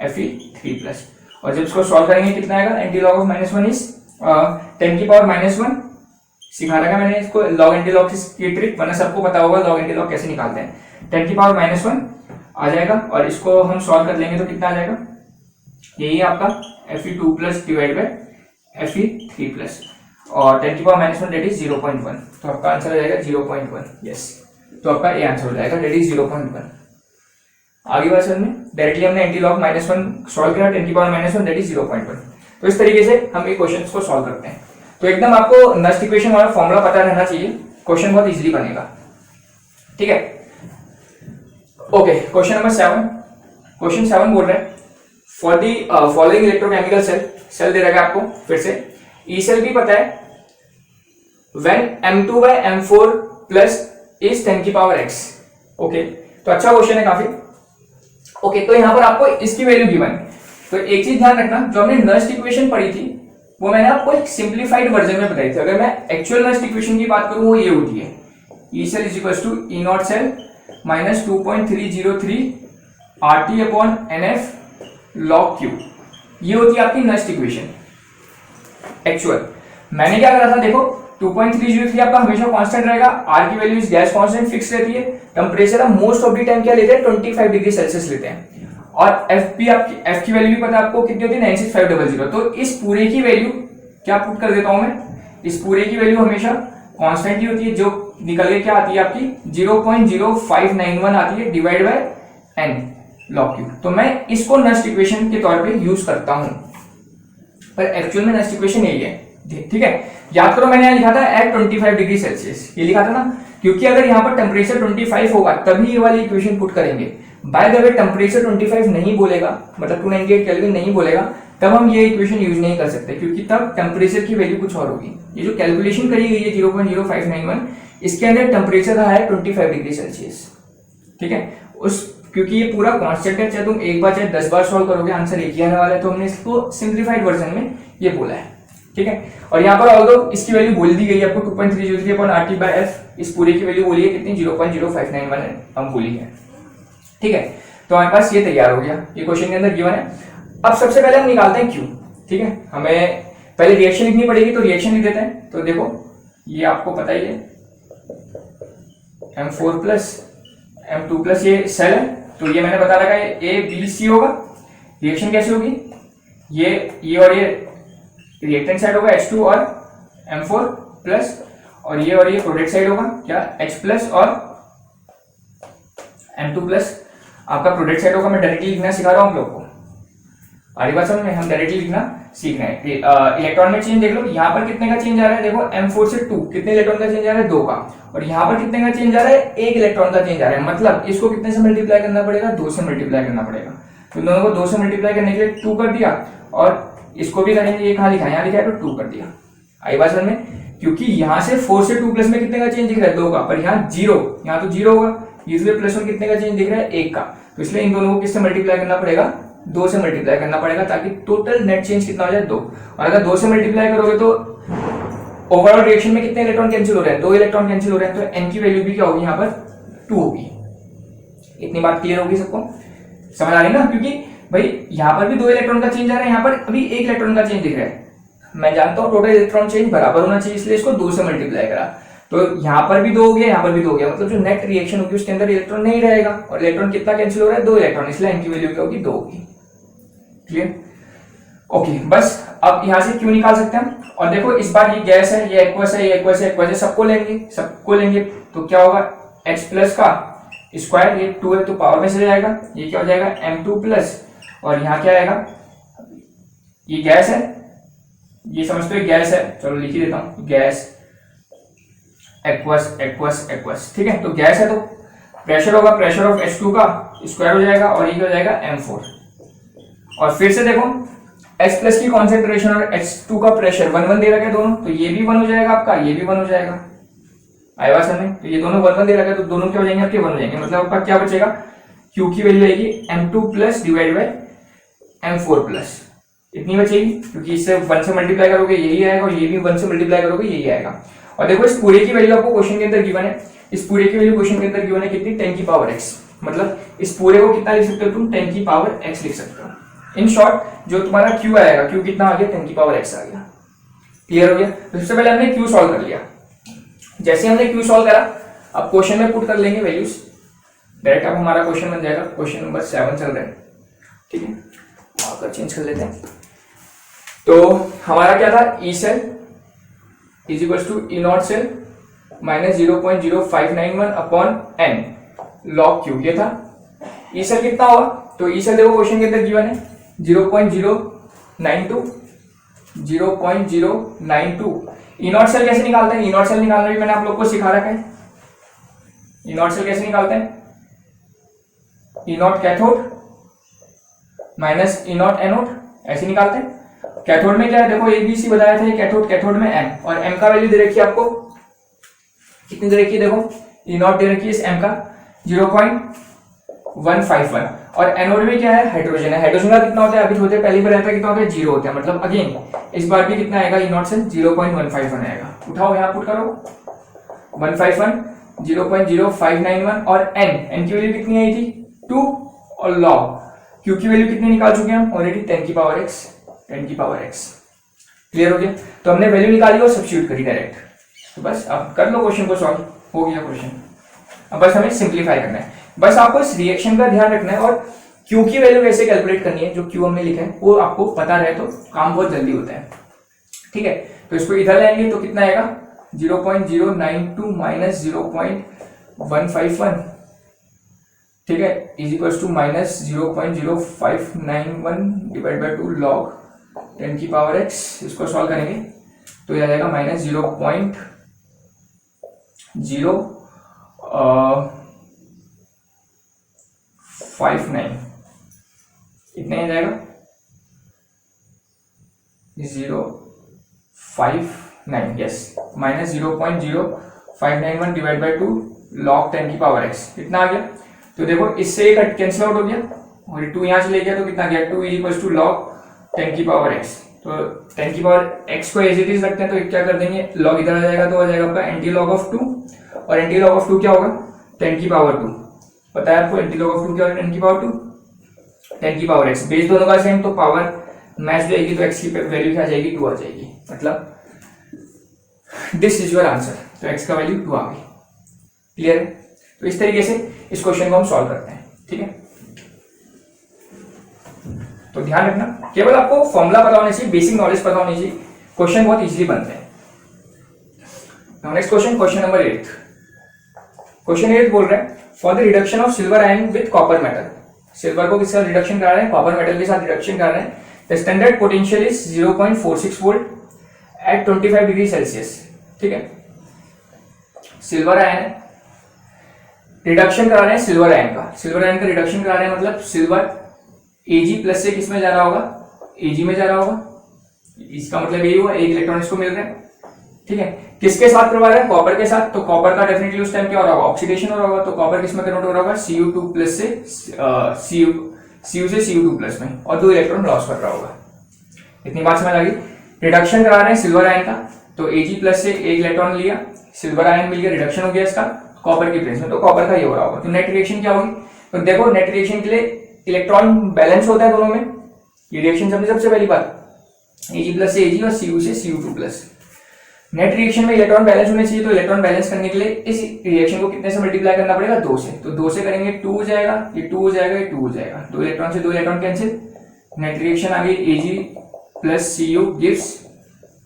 Speaker 1: Fe3 plus. और जब इसको सॉल्व करेंगे कितना आएगा, एंटी लॉग ऑफ -1 इज 10 की पावर -1। सिखा रखा मैंने इसको लॉग एंटी लॉग की ट्रिक, वरना सबको पता होगा लॉग एंटी लॉग कैसे निकालते हैं। 10 की पावर -1 आ जाएगा और इसको हम सॉल्व कर लेंगे तो कितना आ जाएगा, यही है आपका Fe2 plus divide by Fe3 plus, और 10 की पावर -1 दैट इज 0.1। तो आपका आंसर आ जाएगा 0.1। यस, तो आपका ये आंसर हो जाएगा दैट इज 0.1। आगे बात समझ में, डायरेक्टली हमने एंटी लॉग -1 सॉल्व किया, 10 की पावर -1 दैट इज 0.1। तो इस तरीके से हम ये क्वेश्चंस को सॉल्व करते हैं। तो एकदम आपको नस्ट इक्वेशन वाला फॉर्मूला पता रहना चाहिए, क्वेश्चन बहुत इजीली बनेगा। ठीक है, ओके, क्वेश्चन नंबर 7। क्वेश्चन 7 बोल रहा है for the following electrochemical cell दे रखा है आपको फिर से, ई सेल भी पता है, when M2 by M4 plus is 10 की पावर x। ओके, तो अच्छा क्वेश्चन है काफी। ओके, तो यहां पर आपको इसकी वैल्यू गिवन है। तो एक चीज ध्यान रखना, जो हमने नस्ट इक्वेशन पढ़ी थी वो मैंने आपको एक सिंप्लीफाइड वर्जन में बताई थी। अगर मैं एक्चुअल नस्ट इक्वेशन की बात करूं वो ये होती है, E cell is equal to E naught cell minus 2.303 RT upon NF log Q। ये होती है आपकी नस्ट इक्वेशन एक्चुअल। मैंने क्या करा था, देखो 2.303 आपका हमेशा कांस्टेंट रहेगा, R की वैल्यू इस गैस कांस्टेंट फिक्स रहती है, टेंपरेचर हम मोस्ट ऑफ द टाइम क्या लेते हैं 25 डिग्री सेल्सियस लेते हैं, और F की वैल्यू भी पता है आपको कितनी होती है 96500। तो इस पूरे की वैल्यू क्या पुट कर देता हूं मैं, इस पूरे की वैल्यू हमेशा कांस्टेंट ही होती है, जो निकल के क्या आती है आपकी 0.0591 आती है divide by n log Q। तो मैं इसको नस्ट इक्वेशन के तौर पे यूज करता हूं, पर एक्चुअल में नस्ट इक्वेशन यही है। ठीक है, याद करो मैंने यहाँ लिखा था एट 25 डिग्री सेल्सियस, ये लिखा था ना, क्योंकि अगर यहाँ पर टेम्परेचर 25 होगा तभी ये वाली इक्वेशन पुट करेंगे। बाय द वे टेम्परेचर 25 नहीं बोलेगा, मतलब 298 केल्विन नहीं बोलेगा, तब हम ये इक्वेशन यूज नहीं कर सकते, क्योंकि तब टेम्परेचर की वैल्यू कुछ और होगी। ये जो कैलकुलेशन करी गई है 0.0591, इसके अंदर टेम्परेचर रहा है 25 डिग्री सेल्सियस। ठीक है, उस क्योंकि ये पूरा कांस्टेंट है, चाहे तुम एक बार चाहे 10 बार सॉल्व करोगे आंसर एक ही आने वाला है, तो हमने इसको सिंप्लीफाइड वर्जन में ये बोला है। ठीक है, और यहाँ पर ऑल्दो इसकी वैल्यू बोल दी गई है आपको 2.303 अपॉन RT बाय F, इस पूरे की वैल्यू बोली है कितनी 0.0591 हम बोली है। ठीक है, तो हमारे पास ये तैयार हो गया, ये क्वेश्चन के अंदर गिवन है। अब सबसे पहले हम निकालते हैं Q। ठीक है, हमें पहले रिएक्शन लिखनी पड़ेगी, तो रिएक्शन लिख देते हैं। तो देखो ये आपको पता ही है M4 प्लस M2 प्लस ये सेल है, तो ये मैंने बता रखा है A B C होगा। रिएक्शन कैसे होगी, ये और ये रिएक्टेंट साइड होगा H2 और M4 प्लस, और ये प्रोडक्ट साइड होगा क्या H प्लस और M2 प्लस। आपका प्रोडक्ट साइड होगा, मैं डायरेक्टली लिखना सिखा रहा हूँ आप लोग को, आगे बात समझ में, हम डायरेक्टली लिखना सीखना है। इलेक्ट्रॉन में चेंज देख लो, यहाँ पर कितने का चेंज आ रहा है, देखो M4 से 2 कितने इलेक्ट्रॉन का चेंज आ रहा है 2 का, और यहाँ पर कितने का चेंज आ रहा है 1 इलेक्ट्रॉन का चेंज आ रहा है, मतलब इसको कितने से मल्टीप्लाई करना पड़ेगा 2 से मल्टीप्लाई करना पड़ेगा। तो दोनों को 2 से मल्टीप्लाई करने के लिए 2 कर दिया, और इसको भी करेंगे, ये कहाँ लिखा है यहाँ लिखा है तो 2 कर दिया। आई बात समझ में, क्योंकि यहाँ से 4 से 2 प्लस में कितने का चेंज दिख रहा है 2 का, पर यहाँ 0, यहाँ तो 0 होगा, इसलिए प्लस में कितने का चेंज दिख रहा है 1 का, तो इसलिए इन दोनों को किससे मल्टीप्लाई करना पड़ेगा 2 से मल्टीप्लाई करना पड़ेगा, ताकि टोटल नेट चेंज कितना हो जाए 2। और अगर 2 से मल्टीप्लाई करोगे तो ओवरऑल रिएक्शन में कितने इलेक्ट्रॉन कैंसिल हो रहे हैं 2 इलेक्ट्रॉन कैंसिल हो रहे हैं, तो n की वैल्यू भी क्या होगी यहाँ पर 2 होगी। इतनी बात क्लियर होगी सबको, समझ आ रही ना, क्योंकि भाई यहाँ पर भी 2 इलेक्ट्रॉन का चेंज आ रहा है, यहाँ पर अभी 1 इलेक्ट्रॉन का चेंज दिख रहा है। मैं जानता हूँ टोटल इलेक्ट्रॉन चेंज बराबर होना चाहिए, इसलिए इसको 2 से मल्टीप्लाई करा, तो यहाँ पर भी 2 हो गया, यहाँ पर भी 2 हो गया, मतलब जो नेट रिएक्शन होगी उसके अंदर इलेक्ट्रॉन नहीं रहेगा, और इलेक्ट्रॉन कितना कैंसिल हो रहा है 2 इलेक्ट्रॉन, इसलिए n की वैल्यू क्या होगी 2 होगी। क्लियर, ओके, बस अब यहाँ से क्यों निकाल सकते हैं। और देखो इस बार ये गैस है, ये एक्वस है, ये एक्वस है, एक्वस है, सबको लेंगे तो क्या होगा H प्लस का स्क्वायर, ये 2 है तो पावर में चले जाएगा, ये क्या हो जाएगा M2 प्लस, और यहाँ क्या आएगा, ये गैस है, ये समझते हो गैस है, चलो लिख ही देता हूँ, गैस एक्वस एक्वस एक्वस। ठीक है, तो गैस है तो प्रेशर होगा, प्रेशर ऑफ H2 का स्क्वायर हो जाएगा, और ये क्या हो जाएगा M4। और फिर से देखो H प्लस की कॉन्सेंट्रेशन और H2 का प्रेशर 1 1 दे रखा है दोनों, तो ये भी 1 हो जाएगा आपका, ये भी 1 हो जाएगा। आया बात समझ में? तो ये दोनों 1 1 दे रखा है, तो दोनों क्या हो जाएंगे आपके 1 हो जाएंगे, मतलब आपका क्या बचेगा, Q की वैल्यू आएगी M2 plus divide bye M4 plus, इतनी बचेगी, क्योंकि इससे 1 से मल्टीप्लाई करोगे यही आएगा और ये भी 1 से मल्टीप्लाई करोगे यही आएगा। और देखो इस पूरे की वैल्यू आपको क्वेश्चन के अंदर गिवन है, इस पूरे की वैल्यू क्वेश्चन के अंदर गिवन है कितनी, 10 की पावर x, मतलब इस पूरे को कितना लिख सकते हो तुम, 10 की पावर x लिख सकते हो। इन शॉर्ट जो तुम्हारा q आएगा, q कितना आ गया, 10 की पावर x आ गया। क्लियर हो गया? तो सबसे पहले हमने q सॉल्व कर लिया, जैसे हमने q सॉल्व करा अब क्वेश्चन में पुट कर लेंगे वैल्यूज डायरेक्ट, अब हमारा क्वेश्चन बन जाएगा, क्वेश्चन नंबर 7 चल रहा है, ठीक है, मार्कर चेंज कर लेते हैं। तो हमारा क्या था, E cell is equal to E naught cell minus 0.0591 upon n log Q, ये था। ई सेल कितना होगा, तो ई सेल देखो क्वेश्चन के अंदर गिवन है 0.092, 0.092। ई नॉट सेल कैसे निकालते हैं, ई नॉट सेल निकालना भी मैंने आप लोग को सिखा रखा है। ई नॉट सेल कैसे निकालते हैं, E naught cathode minus E naught anode, ऐसे निकालते हैं। कैथोड में क्या है, देखो ABC बताया था, ये कैथोड, कैथोड में M, और M का वैल्यू दे रखी है आपको, कितनी दे रखी है, देखो ई नॉट दे रखी है इस M का 0.151, और एनोड में क्या है, हाइड्रोजन है। हाइड्रोजन का कितना होता है, अभी होते हैं पहली बार रहता है, कितना होता है, 0 होता है, मतलब अगेन इस बार भी कितना आएगा, ई नॉट से 0.151 आएगा। उठाओ यहाँ पुट करो 151, 0.0591, और N की वैल्यू कितनी आई थी 2, और लॉग Q की वैल्यू कितनी निकाल चुके हैं हम ऑलरेडी, 10 की पावर x, 10 की पावर x। क्लियर हो गया? तो हमने वैल्यू निकाली और सब्स्टिट्यूट करी डायरेक्ट, तो बस अब कर लो क्वेश्चन को सॉल्व, हो गया क्वेश्चन। अब बस हमें सिंप्लीफाई करना है, बस आपको इस रिएक्शन का ध्यान रखना है, और Q की वैल्यू कैसे कैलकुलेट करनी है, जो Q हमने लिखा है वो आपको पता रहे तो काम बहुत जल्दी होता है, ठीक है। तो इसको इधर लाएंगे तो कितना आएगा, 0.092 माइनस 0.151, ठीक है, is equal to minus 0.0591 divide by 2 log 10 की पावर x। इसको सॉल्व करेंगे तो यह आ जाएगा माइनस 0.059, इतना ही आ जाएगा 059, yes, minus 0.0591 divide by 2 log 10 की पावर x, कितना आ गया। तो देखो इससे एक कैंसिल आउट हो गया और 2 यहां से ले गया, तो कितना गया, 2 इज इक्वल टू लॉग 10 की पावर x। तो 10 की पावर x को एज इट इज रखते हैं, तो क्या कर देंगे, लॉग इधर आ जाएगा, तो आ जाएगा आपका एंटी लॉग ऑफ 2, और एंटी लॉग ऑफ 2 क्या होगा, 10 की पावर 2, पता है आपको एंटी लॉग ऑफ 2 क्या होगा, 10 की पावर 2, 10 की पावर x, बेस दोनों का सेम, तो पावर मैच जाएगी, तो x की वैल्यू क्या आ जाएगी, 2 आ जाएगी, मतलब दिस इज योर आंसर। तो x का वैल्यू 2 आ गई। क्लियर है? तो इस तरीके से इस क्वेश्चन को हम सॉल्व करते हैं, ठीक है। तो ध्यान रखना, केवल आपको फॉर्मूला पता होना चाहिए, बेसिक नॉलेज पता होनी चाहिए, क्वेश्चन बहुत इजीली बनते हैं। Next question, question number 8। Question 8 बोल रहे हैं for the reduction of silver ion with copper metal, silver को किसके साथ रिडक्शन कर रहे हैं, कॉपर मेटल के साथ रिडक्शन कर रहे हैं। The standard potential is 0.46 volt at 25 degree Celsius, ठीक है। सिल्वर आयन रिडक्शन करा रहे हैं, सिल्वर आयन का, सिल्वर आयन का रिडक्शन करा रहे हैं, मतलब सिल्वर Ag प्लस से किसमें जा रहा होगा, Ag में जा रहा होगा, इसका मतलब यही हुआ, एक इलेक्ट्रॉन इसको मिल रहे हैं, ठीक है। किसके साथ करवा रहे हैं, कॉपर के साथ, तो कॉपर का डेफिनेटली उस टाइम क्या हो रहा होगा, ऑक्सीडेशन हो रहा होगा, तो कॉपर किसमें कन्वर्ट हो रहा होगा, Cu2 प्लस से Cu से Cu2 प्लस में, और 2 इलेक्ट्रॉन लॉस कर रहा होगा। इतनी बात समझ आ गई। रिडक्शन करा रहे हैं सिल्वर आयन का, तो Ag प्लस से एक इलेक्ट्रॉन लिया, सिल्वर आयन मिल गया, रिडक्शन हो गया इसका कॉपर की प्लेस में, तो कॉपर का ये हो रहा होगा। तो नेट रिएक्शन क्या होगी, तो देखो नेट रिएक्शन के लिए इलेक्ट्रॉन बैलेंस होता है दोनों में, ये रिएक्शन समझे सबसे पहली बात, Ag प्लस से Ag और Cu से Cu2 प्लस। नेट रिएक्शन में इलेक्ट्रॉन बैलेंस होने चाहिए, तो इलेक्ट्रॉन बैलेंस करने के लिए इस रिएक्शन को कितने से मल्टीप्लाई करना पड़ेगा, 2 से, तो 2 से करेंगे 2 हो जाएगा, ये 2 हो जाएगा, ये 2 हो जाएगा, 2 इलेक्ट्रॉन से 2 इलेक्ट्रॉन कैंसिल, नेट रिएक्शन आ गई Ag plus Cu gives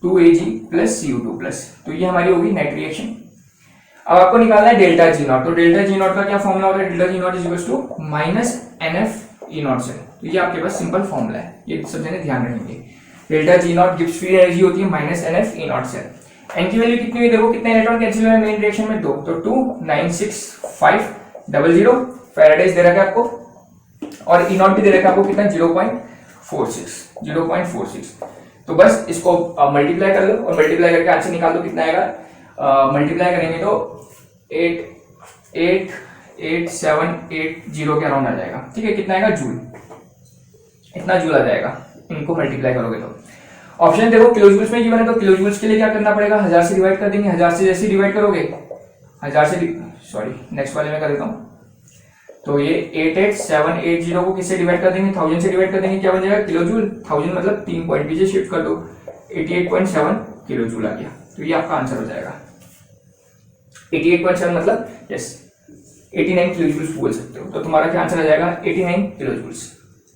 Speaker 1: 2Ag plus Cu2 plus, तो ये हमारी होगी नेट रिएक्शन। अब आपको निकालना है डेल्टा जी नॉट, तो डेल्टा जी नॉट का क्या फॉर्मूला होता है, delta G naught is equal to minus NF E naught से, तो ये आपके पास सिंपल फॉर्मूला है, ये सब जने ध्यान रखेंगे। Delta G not gives free energy होती है माइनस NF ई नॉट से। एन की वैल्यू कितनी हुई, देखो कितने इलेक्ट्रॉन कैंसिल हुए मेन रिएक्शन में, 2, तो 296,500 फैराडेज दे रखा है आपको, और ई नॉट भी दे रखा है आपको कितना, 0.46। तो बस इसको मल्टीप्लाई कर लो और मल्टीप्लाई करके आंसर निकाल दो, कितना आएगा मल्टीप्लाई करेंगे तो 88780 के अराउंड आ जाएगा। ठीक है, कितना आएगा जूल, इतना जूल आ जाएगा इनको मल्टीप्लाई करोगे तो। ऑप्शन देखो किलो जूल्स में गिवन है, तो किलो जूल्स के लिए क्या करना पड़ेगा, 1000 से डिवाइड कर देंगे। 1000 से जैसे डिवाइड करोगे 1000 से सॉरी नेक्स्ट वाले में कर देता हूँ, तो ये 88780 को किससे डिवाइड कर देंगे, 1000 से डिवाइड कर देंगे, क्या बन जाएगा किलो जूल। 1000 मतलब 3 पॉइंट पीछे शिफ्ट कर दो, 88.7 किलो जूल आ गया। तो ये आपका आंसर हो जाएगा 88.7 मतलब यस 89 किलो जूल्स बोल सकते हो। तो तुम्हारा क्या आंसर आ जाएगा 89 किलो जूल्स।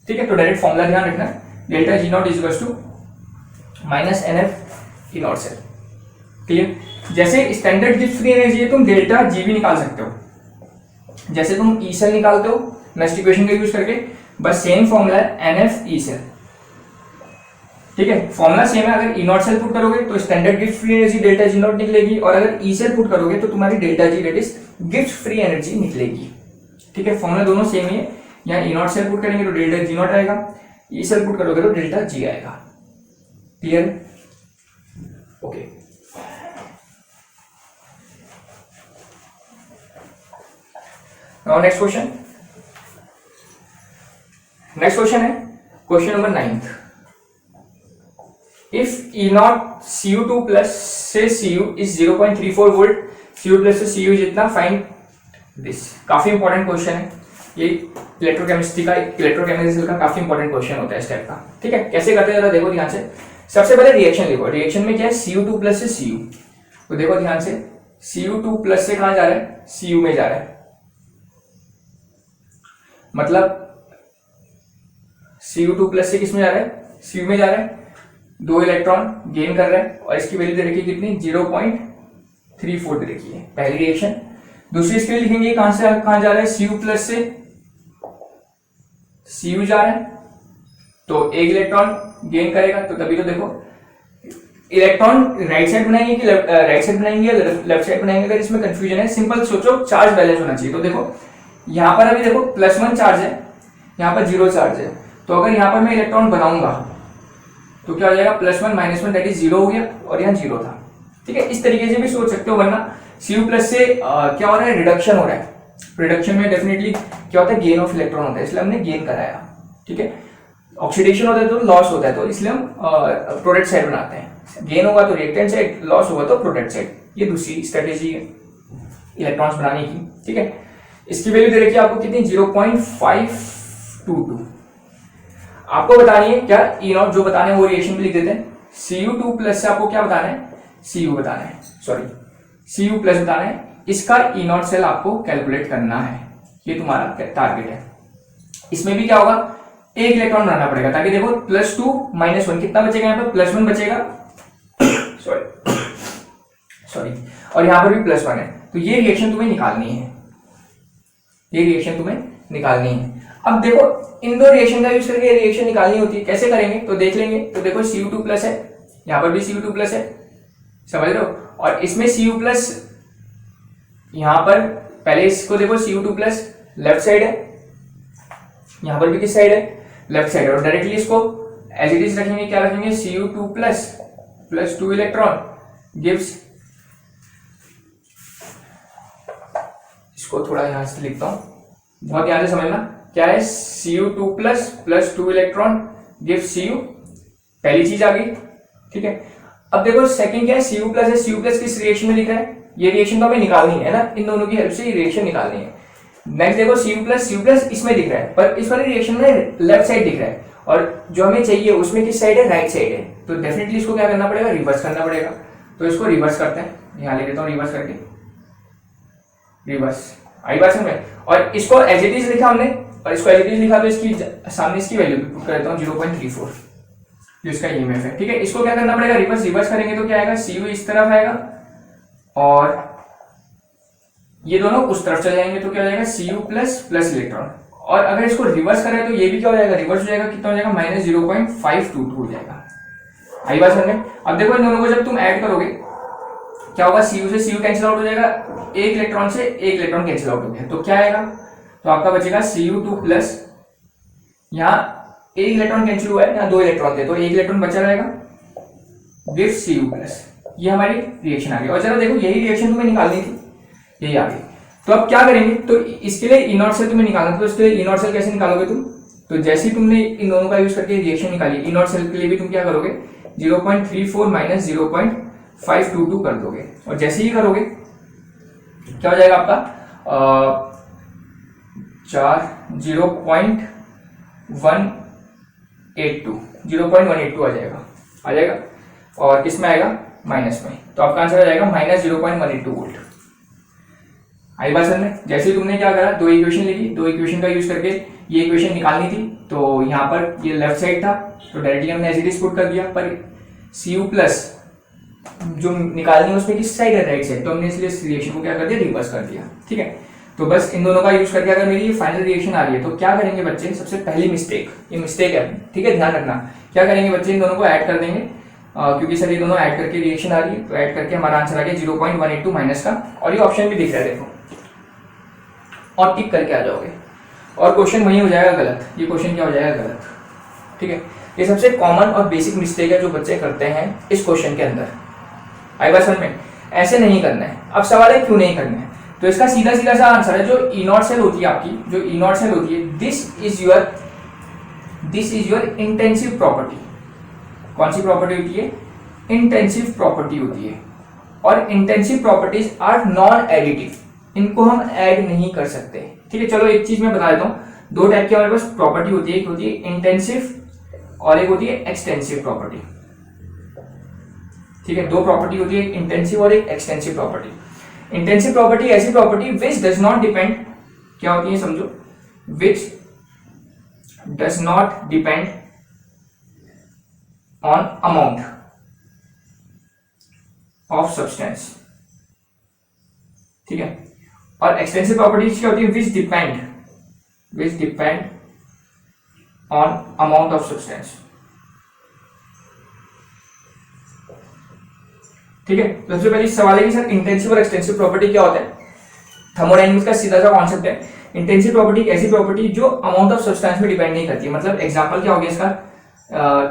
Speaker 1: ठीक है, तो डायरेक्ट फॉर्मूला ध्यान रखना, delta G naught is equal to minus NF E naught cell. Clear, जैसे स्टैंडर्ड गिब्स फ्री एनर्जी है तुम डेल्टा जी भी निकाल सकते हो, जैसे तुम ई सेल निकालते हो नेक्स्ट इक्वेशन का यूज करके, बस सेम फॉर्मूला है NF ई सेल। ठीक है, फॉर्मूला सेम है। अगर ई नॉट सेल पुट करोगे तो standard Gibbs free energy delta G not निकलेगी, और अगर ई सेल पुट करोगे तो तुम्हारी delta G that is Gibbs free energy निकलेगी। ठीक है, फॉर्मूला दोनों सेम ही है। यहाँ ई नॉट सेल पुट करेंगे तो डेल्टा जी नॉट आएगा, ई सेल पुट करोगे तो डेल्टा जी आएगा। Clear, okay. Now next question, next question है question number 9। If E naught Cu2 plus से Cu is 0.34 volt, Cu plus से Cu जितना, फाइंड दिस। काफी इंपॉर्टेंट क्वेश्चन है ये, इलेक्ट्रोकेमिस्ट्री का, इलेक्ट्रोकेमिकल का काफी इंपॉर्टेंट क्वेश्चन होता है इस टाइप का। ठीक है, कैसे करते हैं जरा देखो ध्यान से। सबसे पहले रिएक्शन लिखो, रिएक्शन में क्या है Cu2 प्लस से Cu, तो देखो ध्यान से Cu2 प्लस से कहां जा रहा है, Cu में जा रहा है, मतलब Cu2 प्लस से किस में जा रहा है, Cu में जा रहा है, 2 इलेक्ट्रॉन गेन कर रहा है, और इसकी वैल्यू दे रखी है कितनी 0.34 दे रखी है, पहली रिएक्शन। दूसरी इसके लिए लिखेंगे कहां से कहां जा रहा है, Cu प्लस से Cu जा रहा है, तो 1 इलेक्ट्रॉन गेन करेगा, तो तभी तो देखो इलेक्ट्रॉन राइट साइड बनाएंगे कि राइट साइड बनाएंगे, लेफ्ट साइड बनाएंगे, अगर इसमें कंफ्यूजन है सिंपल सोचो, चार्ज बैलेंस होना चाहिए। तो देखो यहां पर अभी देखो +1 चार्ज है, यहां पर 0 चार्ज है, तो अगर यहां पर मैं इलेक्ट्रॉन बनाऊंगा तो क्या हो जाएगा, +1 -1 दैट इज 0 हो गया, और यहाँ 0 था। ठीक है, इस तरीके से भी सोच सकते हो, वरना Cu प्लस से क्या हो रहा है, रिडक्शन हो रहा है। रिडक्शन में डेफिनेटली क्या होता है, गेन ऑफ इलेक्ट्रॉन होता है, इसलिए हमने गेन कराया। ठीक है, ऑक्सीडेशन होता है तो लॉस होता है, तो इसलिए हम प्रोडक्ट साइड बनाते हैं। गेन होगा तो रिएक्टेंट साइड, लॉस होगा तो प्रोडक्ट साइड। ये दूसरी स्ट्रेटेजी है इलेक्ट्रॉन्स बनाने की। ठीक है, इसकी वैल्यू दे रखी है आपको कितनी, 0.522। आपको बतानी है क्या, ई नॉट जो बताना है वो रिएक्शन में लिख देते हैं। Cu2 प्लस से आपको क्या बताना है, Cu बताना है, सॉरी Cu प्लस बताना है, इसका ई नॉट सेल आपको कैलकुलेट करना है, ये तुम्हारा टारगेट है। इसमें भी क्या होगा, 1 इलेक्ट्रॉन बनाना पड़ेगा, ताकि देखो +2 -1 कितना बचेगा, यहाँ पर +1 बचेगा सॉरी, और यहाँ पर भी +1 है, तो ये रिएक्शन तुम्हें निकालनी है, ये रिएक्शन तुम्हें निकालनी है। अब देखो इन दो रिएक्शन का यूज करके रिएक्शन निकालनी होती है, कैसे करेंगे तो देख लेंगे। तो देखो Cu2 प्लस है, यहाँ पर भी Cu2 प्लस है, समझ रहे हो, और इसमें Cu प्लस, यहाँ पर पहले इसको देखो Cu2 प्लस लेफ्ट साइड है, यहाँ पर भी किस साइड है, लेफ्ट साइड है, और डायरेक्टली इसको एज इट इज रखेंगे, क्या रखेंगे, Cu2 प्लस 2 इलेक्ट्रॉन गिव्स, इसको थोड़ा यहां से लिखता हूं, बहुत ध्यान से समझना, क्या है Cu2 plus 2 electron gives Cu, पहली चीज आ गई। ठीक है, अब देखो सेकंड क्या है, Cu प्लस है, Cu प्लस किस रिएक्शन में लिख रहा है, ये रिएक्शन तो हमें निकालनी है ना, इन दोनों की हेल्प से ये रिएक्शन निकालनी है। नेक्स्ट देखो Cu प्लस इसमें दिख रहा है, पर इस वाली रिएक्शन में लेफ्ट साइड दिख रहा है, और जो हमें चाहिए उसमें किस साइड है, राइट साइड है, तो डेफिनेटली इसको क्या करना पड़ेगा, रिवर्स करना पड़ेगा। तो इसको रिवर्स करते हैं, यहाँ लिख देता हूँ रिवर्स करके, रिवर्स आई बात समझ में, और इसको एज इट इज लिखा हमने, और इसको एज इट इज लिखा तो इसकी सामने इसकी वैल्यू पुट कर देता हूँ 0.34, जो इसका ईएमएफ है। ठीक है, इसको क्या करना पड़ेगा, रिवर्स करेंगे तो क्या आएगा, Cu इस तरफ आएगा और ये दोनों उस तरफ चले जाएंगे, तो क्या हो जाएगा, Cu प्लस इलेक्ट्रॉन, और अगर इसको रिवर्स करें तो ये भी क्या हो जाएगा, रिवर्स हो जाएगा, कितना हो जाएगा, -0.522 हो जाएगा। आई बात समझ में। अब देखो इन दोनों को जब तुम ऐड करोगे क्या होगा, Cu से Cu कैंसिल आउट हो जाएगा, 1 इलेक्ट्रॉन से 1 इलेक्ट्रॉन कैंसिल आउट हो गया, तो क्या आएगा, तो आपका बचेगा Cu2 प्लस, यहाँ 1 इलेक्ट्रॉन कैंसिल हुआ है, यहाँ 2 इलेक्ट्रॉन थे, तो 1 इलेक्ट्रॉन बचा रहेगा, गिव्स Cu प्लस, ये हमारी रिएक्शन आ गई। और जरा देखो यही रिएक्शन तुम्हें निकालनी थी, यही आ गई। तो अब क्या करेंगे, तो इसके लिए ई नॉट सेल तुम्हें निकालना था, तो इसके लिए ई नॉट सेल कैसे निकालोगे तुम, तो जैसे ही तुमने इन दोनों का यूज करके रिएक्शन निकाली, ई नॉट सेल के लिए भी तुम क्या करोगे 0.34 माइनस 0.522 कर दोगे। और जैसे ही करोगे क्या हो जाएगा आपका 0.182 आ जाएगा। और किस में आएगा, माइनस में, तो आपका आंसर आ जाएगा माइनस 0.182 वोल्ट। आई बात समझ में। जैसे ही तुमने क्या करा, दो इक्वेशन लिखी, दो इक्वेशन का यूज करके ये इक्वेशन निकालनी थी, तो यहाँ पर ये लेफ्ट साइड था तो डायरेक्टली हमने एज इट इज पुट कर दिया, पर Cu प्लस जो निकालनी है उसमें किस साइड है, राइट साइड, तो हमने इसलिए इस रिएक्शन को क्या कर दिया, रिवर्स कर दिया। ठीक है, तो बस इन दोनों का यूज करके अगर मेरी ये फाइनल रिएक्शन आ रही है तो क्या करेंगे बच्चे, सबसे पहली मिस्टेक, ये मिस्टेक है, ठीक है, ध्यान रखना। क्या करेंगे बच्चे, इन दोनों को ऐड कर देंगे, क्योंकि सर ये दोनों ऐड करके रिएक्शन आ रही है, तो ऐड करके हमारा आंसर आ गया 0.182 माइनस का, और ये ऑप्शन भी दिख रहा है देखो, और टिक करके आ जाओगे, और क्वेश्चन वही हो जाएगा गलत, ये क्वेश्चन क्या हो जाएगा गलत। ठीक है, ये सबसे कॉमन और बेसिक मिस्टेक है जो बच्चे करते हैं इस क्वेश्चन के अंदर। आई बात समझ में, ऐसे नहीं करना है। अब सवाल है क्यों नहीं करना है, तो इसका सीधा सीधा सा आंसर है, जो ई नॉट सेल होती है आपकी, जो ई नॉट सेल होती है, this is your intensive property. कौन सी प्रॉपर्टी होती है, इंटेंसिव प्रॉपर्टी होती है, और intensive properties are non additive, इनको हम ऐड नहीं कर सकते। ठीक है, चलो एक चीज मैं बता देता हूँ, दो टाइप की हमारे पास प्रॉपर्टी होती है, एक होती है इंटेंसिव और एक होती है एक्सटेंसिव प्रॉपर्टी। ठीक है, दो प्रॉपर्टी होती है, एक इंटेंसिव और एक एक्सटेंसिव प्रॉपर्टी। इंटेंसिव प्रॉपर्टी ऐसी property which does not depend, क्या होती है समझो, which does not depend on amount of substance. ठीक है, और एक्सटेंसिव प्रॉपर्टीज क्या होती है, विच depend on amount of substance. ठीक है, तो सबसे पहले सवाल है कि सर इंटेंसिव और एक्सटेंसिव प्रॉपर्टी क्या होता है। थर्मोडायनेमिक्स का सीधा सा कॉन्सेप्ट है, इंटेंसिव प्रॉपर्टी ऐसी प्रॉपर्टी जो अमाउंट ऑफ सब्सटेंस में डिपेंड नहीं करती है। मतलब एग्जांपल क्या हो गया इसका,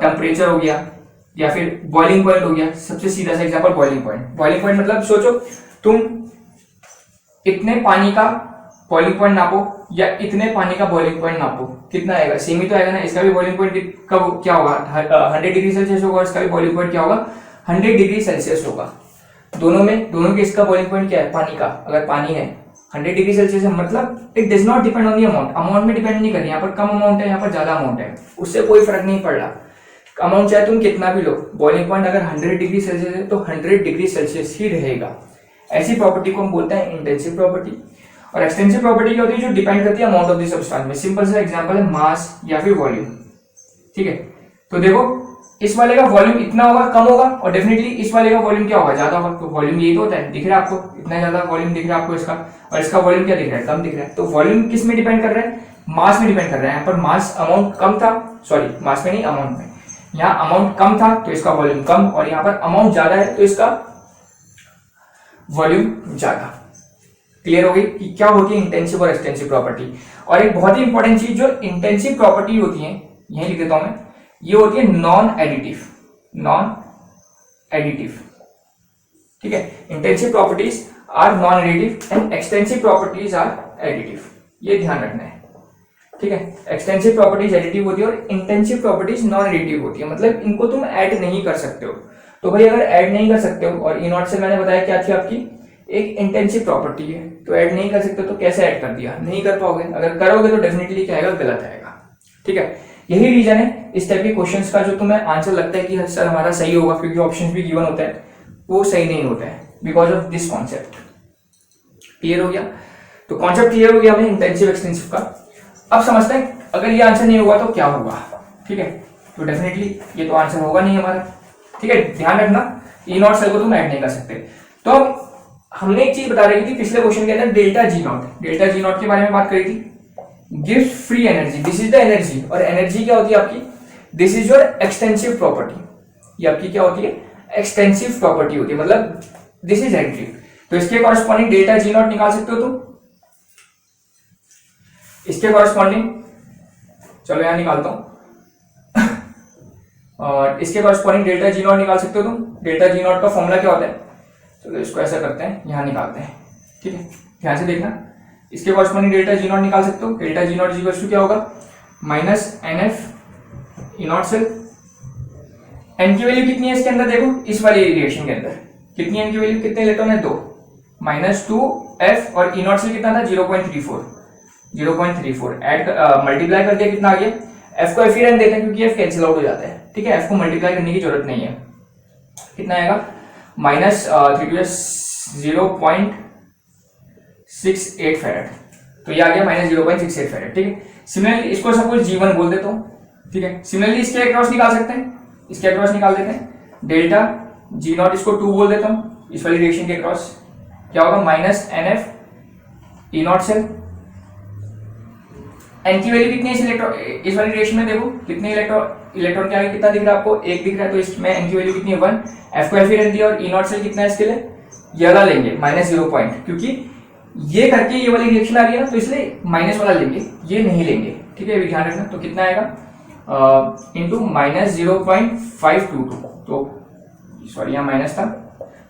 Speaker 1: टेम्परेचर हो गया या फिर बॉइलिंग पॉइंट हो गया। सबसे सीधा सा एग्जांपल बॉइलिंग पॉइंट मतलब सोचो तुम इतने पानी का बॉइलिंग पॉइंट नापो या इतने पानी का बॉइलिंग पॉइंट नापो, कितना आएगा, सेम ही तो आएगा ना। इसका भी बॉइलिंग पॉइंट कब क्या होगा, 100 डिग्री सेल्सियस होगा, इसका भी बॉइलिंग पॉइंट क्या होगा, 100 डिग्री सेल्सियस होगा। दोनों के इसका बॉइलिंग पॉइंट क्या है, पानी का, अगर पानी है 100 डिग्री सेल्सियस है, मतलब it does not depend on the amount. Amount में डिपेंड नहीं कर रही, यहाँ पर कम अमाउंट है, यहाँ पर ज्यादा अमाउंट है, उससे कोई फर्क नहीं पड़ रहा। अमाउंट चाहे तुम कितना भी लो, बॉइलिंग पॉइंट अगर 100 डिग्री सेल्सियस है तो 100 डिग्री सेल्सियस ही रहेगा। ऐसी प्रॉपर्टी को हम बोलते हैं इंटेंसिव प्रॉपर्टी। और एक्सटेंसिव प्रॉपर्टी क्या होती है, जो डिपेंड करती है अमाउंट ऑफ द सब्सटेंस में। सिंपल सा एग्जांपल है मास या फिर वॉल्यूम। ठीक है, तो देखो इस वाले का वॉल्यूम इतना होगा, कम होगा, और डेफिनेटली इस वाले का वॉल्यूम क्या होगा, ज्यादा होगा। तो वॉल्यूम यही तो होता है, दिख रहा है आपको, इतना ज्यादा वॉल्यूम दिख रहा है आपको इसका, और इसका वॉल्यूम क्या दिख रहा है, कम दिख रहा है। तो वॉल्यूम किस में डिपेंड कर रहा है, मास में डिपेंड कर रहा है। यहाँ पर मास अमाउंट कम था, सॉरी मास में नहीं अमाउंट में, यहाँ अमाउंट कम था तो इसका वॉल्यूम कम, और यहाँ पर अमाउंट ज्यादा है तो इसका वॉल्यूम ज्यादा। क्लियर हो गई कि क्या होती है इंटेंसिव और एक्सटेंसिव प्रॉपर्टी। और एक बहुत ही इंपॉर्टेंट चीज जो इंटेंसिव प्रॉपर्टी होती है, यही लिख देता हूं मैं, ये होती है नॉन एडिटिव। ठीक है, intensive properties are non additive and extensive properties are additive, ये ध्यान रखना है। ठीक है, एक्सटेंसिव प्रॉपर्टीज एडिटिव होती है और इंटेंसिव प्रॉपर्टीज नॉन एडिटिव होती है, मतलब इनको तुम ऐड नहीं कर सकते हो। तो भाई अगर ऐड नहीं कर सकते हो, और ई नॉट से मैंने बताया क्या थी आपकी, एक इंटेंसिव प्रॉपर्टी है, तो ऐड नहीं कर सकते तो कैसे ऐड कर दिया, नहीं कर पाओगे। अगर करोगे तो डेफिनेटली क्या आएगा, गलत आएगा। ठीक है, यही रीजन है इस टाइप के क्वेश्चंस का जो तुम्हें आंसर लगता है कि सर हमारा सही होगा, क्योंकि ऑप्शंस भी गिवन होता है, वो सही नहीं होता है because of this concept. Clear हो गया, तो कॉन्सेप्ट क्लियर हो गया हमें इंटेंसिव एक्सटेंसिव का। अब समझते हैं अगर ये आंसर नहीं होगा तो क्या होगा। ठीक है, तो डेफिनेटली ये तो आंसर होगा नहीं हमारा। ठीक है, ध्यान रखना ई नॉट सेल को तुम ऐड नहीं कर सकते। तो हमने एक चीज बता रही थी पिछले क्वेश्चन के अंदर, डेल्टा जी नॉट के बारे में बात करी थी। Gives free energy, this is the energy, और एनर्जी क्या होती है आपकी, this is your extensive property. ये आपकी क्या होती है, एक्सटेंसिव प्रॉपर्टी होती है, मतलब दिस इज एडिटिव। तो इसके कॉरेस्पॉन्डिंग डेल्टा जी नॉट निकाल सकते हो तुम, इसके कॉरेस्पॉन्डिंग, चलो यहां निकालता हूं और इसके कॉरस्पॉन्डिंग डेल्टा जी नॉट निकाल सकते हो तुम। डेल्टा जी नॉट का फॉर्मूला क्या होता है, चलो इसको ऐसा करते हैं, यहाँ निकालते हैं, ठीक है, ध्यान से देखना। इसके कॉरस्पॉन्डिंग डेल्टा जी नॉट निकाल सकते हो। Delta G naught equal to क्या होगा, minus n F E naught cell. N की वैल्यू कितनी है इसके अंदर, देखो इस वाली रिएक्शन के अंदर कितनी एन की वैल्यू, कितने इलेक्ट्रॉन है, 2, -2f और ई नॉट सेल कितना था, 0.34 ऐड मल्टीप्लाई कर दिया, कितना आ गया, f को f ही रहने देते हैं क्योंकि f कैंसिल आउट हो जाता है, ठीक है, f को मल्टीप्लाई करने की जरूरत नहीं है। कितना आएगा, -0.68 फैरेड, तो ये आ गया -0.68 फैरेड, ठीक है। सिमिलरली इसको सपोज G1 बोल देता हूँ, ठीक है। सिमिलरली इसके अक्रॉस निकाल सकते हैं, इसके अक्रॉस निकाल देते हैं, डेल्टा जी नॉट इसको 2 बोल देता हूँ, इस वाली रिएक्शन के अक्रॉस क्या होगा, -NF E naught cell. N की वैल्यू कितनी है इस वाली रिएक्शन में, देखो कितने इलेक्ट्रॉन के आगे कितना दिख रहा है आपको, 1 दिख रहा है, तो इसमें एन की वैल्यू कितनी है, 1, एफ को एफ ही रहने दिया, और ई नॉट सेल कितना है इसके लिए, ये वाला लेंगे -0 पॉइंट, क्योंकि ये करके ये वाली रिएक्शन आ रही है ना, तो इसलिए माइनस वाला लेंगे, ये नहीं लेंगे, ठीक है, ये भी ध्यान रखना। तो कितना आएगा, इंटू -0.522, तो सॉरी यहाँ माइनस था,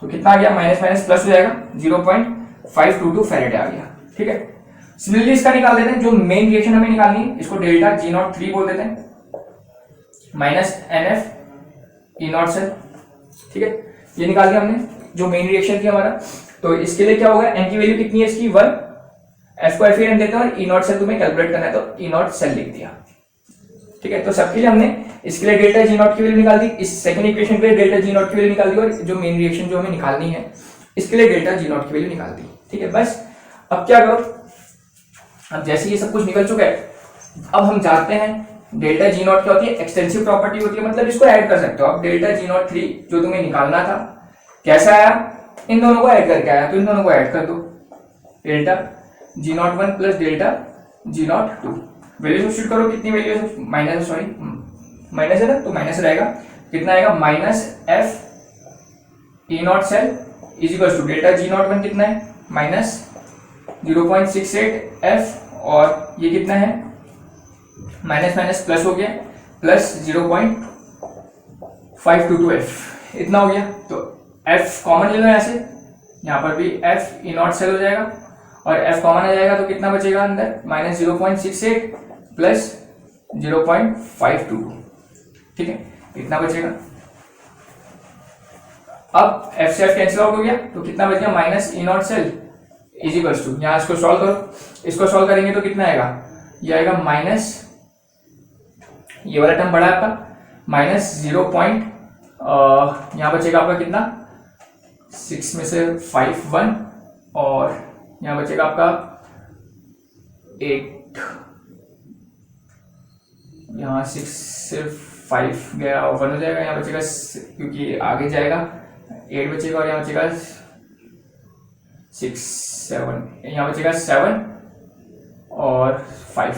Speaker 1: तो कितना आ गया, माइनस माइनस प्लस हो जाएगा, 0.522 फैरेड आ गया, ठीक है। सिमिलरली इसका निकाल देते हैं, जो मेन रिएक्शन हमें निकालनी है, इसको डेल्टा जी नॉट 3 बोल देते हैं, -NF ई नॉट सेल, ठीक है, ये निकाल दिया हमने जो मेन रिएक्शन थी हमारा। तो इसके लिए क्या होगा, एन की वैल्यू कितनी है इसकी, 1, एफ को एफ ही रहने देते हैं, और ई नॉट सेल तुम्हें कैलकुलेट करना है, तो ई नॉट सेल लिख दिया, ठीक है। तो सबके लिए हमने इसके लिए डेल्टा जी नॉट की वैल्यू निकाल दी, इस सेकंड इक्वेशन के लिए डेल्टा जी नॉट की वैल्यू निकाल दी, और जो मेन रिएक्शन जो हमें निकालनी है इसके लिए डेल्टा जी नॉट की वैल्यू निकाल दी, ठीक है। बस अब क्या करो, अब जैसे ये सब कुछ निकल चुका है, अब हम जानते हैं डेल्टा जी नॉट क्या होती है, एक्सटेंसिव प्रॉपर्टी होती है, मतलब इसको ऐड कर सकते हो आप। डेल्टा जी नॉट 3 जो तुम्हें निकालना था कैसा आया, इन दोनों को ऐड करके आया, तो इन दोनों को ऐड कर दो, delta G naught 1 plus delta G not 2, value substitute करो, कितनी वैल्यू है, माइनस है ना, तो माइनस रहेगा, कितना आएगा, -F E naught cell is equal to delta G naught 1 कितना है, -0.68 F, और ये कितना है, माइनस माइनस प्लस हो गया, प्लस 0.522 F, इतना हो गया। तो F कॉमन ले लो यहाँ से, यहाँ पर भी F ई नॉट सेल हो जाएगा, और F कॉमन आ जाएगा, तो कितना बचेगा अंदर, -0.68 प्लस 0.522, ठीक है, इतना बचेगा। अब F से F कैंसिल आउट हो गया, तो कितना बच गया, minus E naught cell is equals to, यहाँ इसको सॉल्व करो, इसको सॉल्व करेंगे तो कितना आएगा, ये आएगा माइनस, ये वाला टर्म बड़ा है आपका, -0. यहाँ बचेगा आपका कितना, 6 में से 5 1, और यहाँ बचेगा आपका 8, यहाँ 6 से 5 गया 1 हो जाएगा, यहाँ बचेगा, क्योंकि आगे जाएगा 8 बचेगा, और यहाँ बचेगा 6 7, यहाँ बचेगा 7 और 5,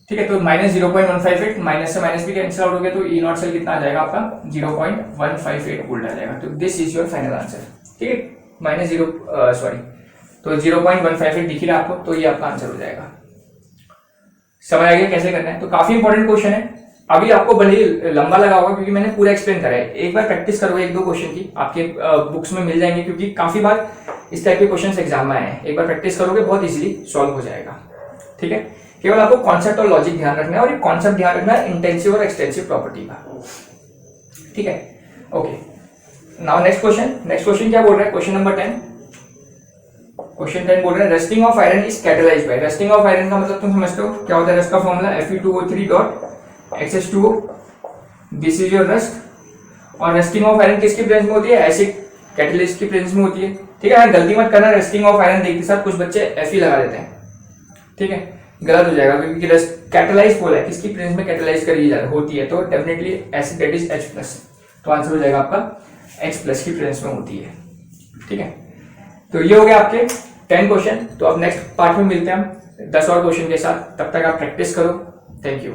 Speaker 1: ठीक है। तो -0.158, माइनस से माइनस भी कैंसिल आउट हो गया, तो ई नॉट सेल कितना आ जाएगा आपका, 0.158 वोल्ट आ जाएगा। तो this is your final answer, ठीक है, तो 0.158 दिख रहा है आपको, तो ये आपका आंसर हो जाएगा। समझ आ गया कैसे करना है, तो काफी इंपॉर्टेंट क्वेश्चन है। अभी आपको भले ही लंबा लगा होगा क्योंकि मैंने पूरा एक्सप्लेन करा है, एक बार प्रैक्टिस करो, 1-2 क्वेश्चन की आपके बुक्स में मिल जाएंगे, क्योंकि काफी बार इस टाइप के क्वेश्चन एग्जाम में आए हैं। एक बार प्रैक्टिस करोगे बहुत इजीली सॉल्व हो जाएगा, ठीक है। केवल आपको कॉन्सेप्ट और लॉजिक ध्यान रखना है, और एक कॉन्सेप्ट ध्यान रखना है इंटेंसिव और एक्सटेंसिव प्रॉपर्टी का, ठीक है। ओके, नाउ नेक्स्ट क्वेश्चन क्या बोल रहा है, क्वेश्चन नंबर 10 बोल रहा है rusting of iron is catalysed by. Rusting of iron का मतलब तुम समझते हो क्या होता है, रस्ट का formula Fe2O3.Xs2O, this is your rust. और रस्टिंग ऑफ आयरन किसकी प्रेजेंस में होती है, एसिड कैटलिस्ट की प्रेजेंस में होती है, ठीक है। गलती मत करना, रस्टिंग ऑफ आयरन देखते साथ कुछ बच्चे Fe लगा देते हैं, ठीक है, गलत हो जाएगा, क्योंकि कैटलाइज बोला है, किसकी प्रेजेंस में कैटलाइज करी होती है, तो definitely acid that is H+, तो आंसर हो जाएगा आपका H+ की प्रेजेंस में होती है, ठीक है। तो ये हो गया आपके 10 क्वेश्चन। तो अब नेक्स्ट पार्ट में मिलते हैं हम 10 और क्वेश्चन के साथ, तब तक आप प्रैक्टिस करो। Thank you.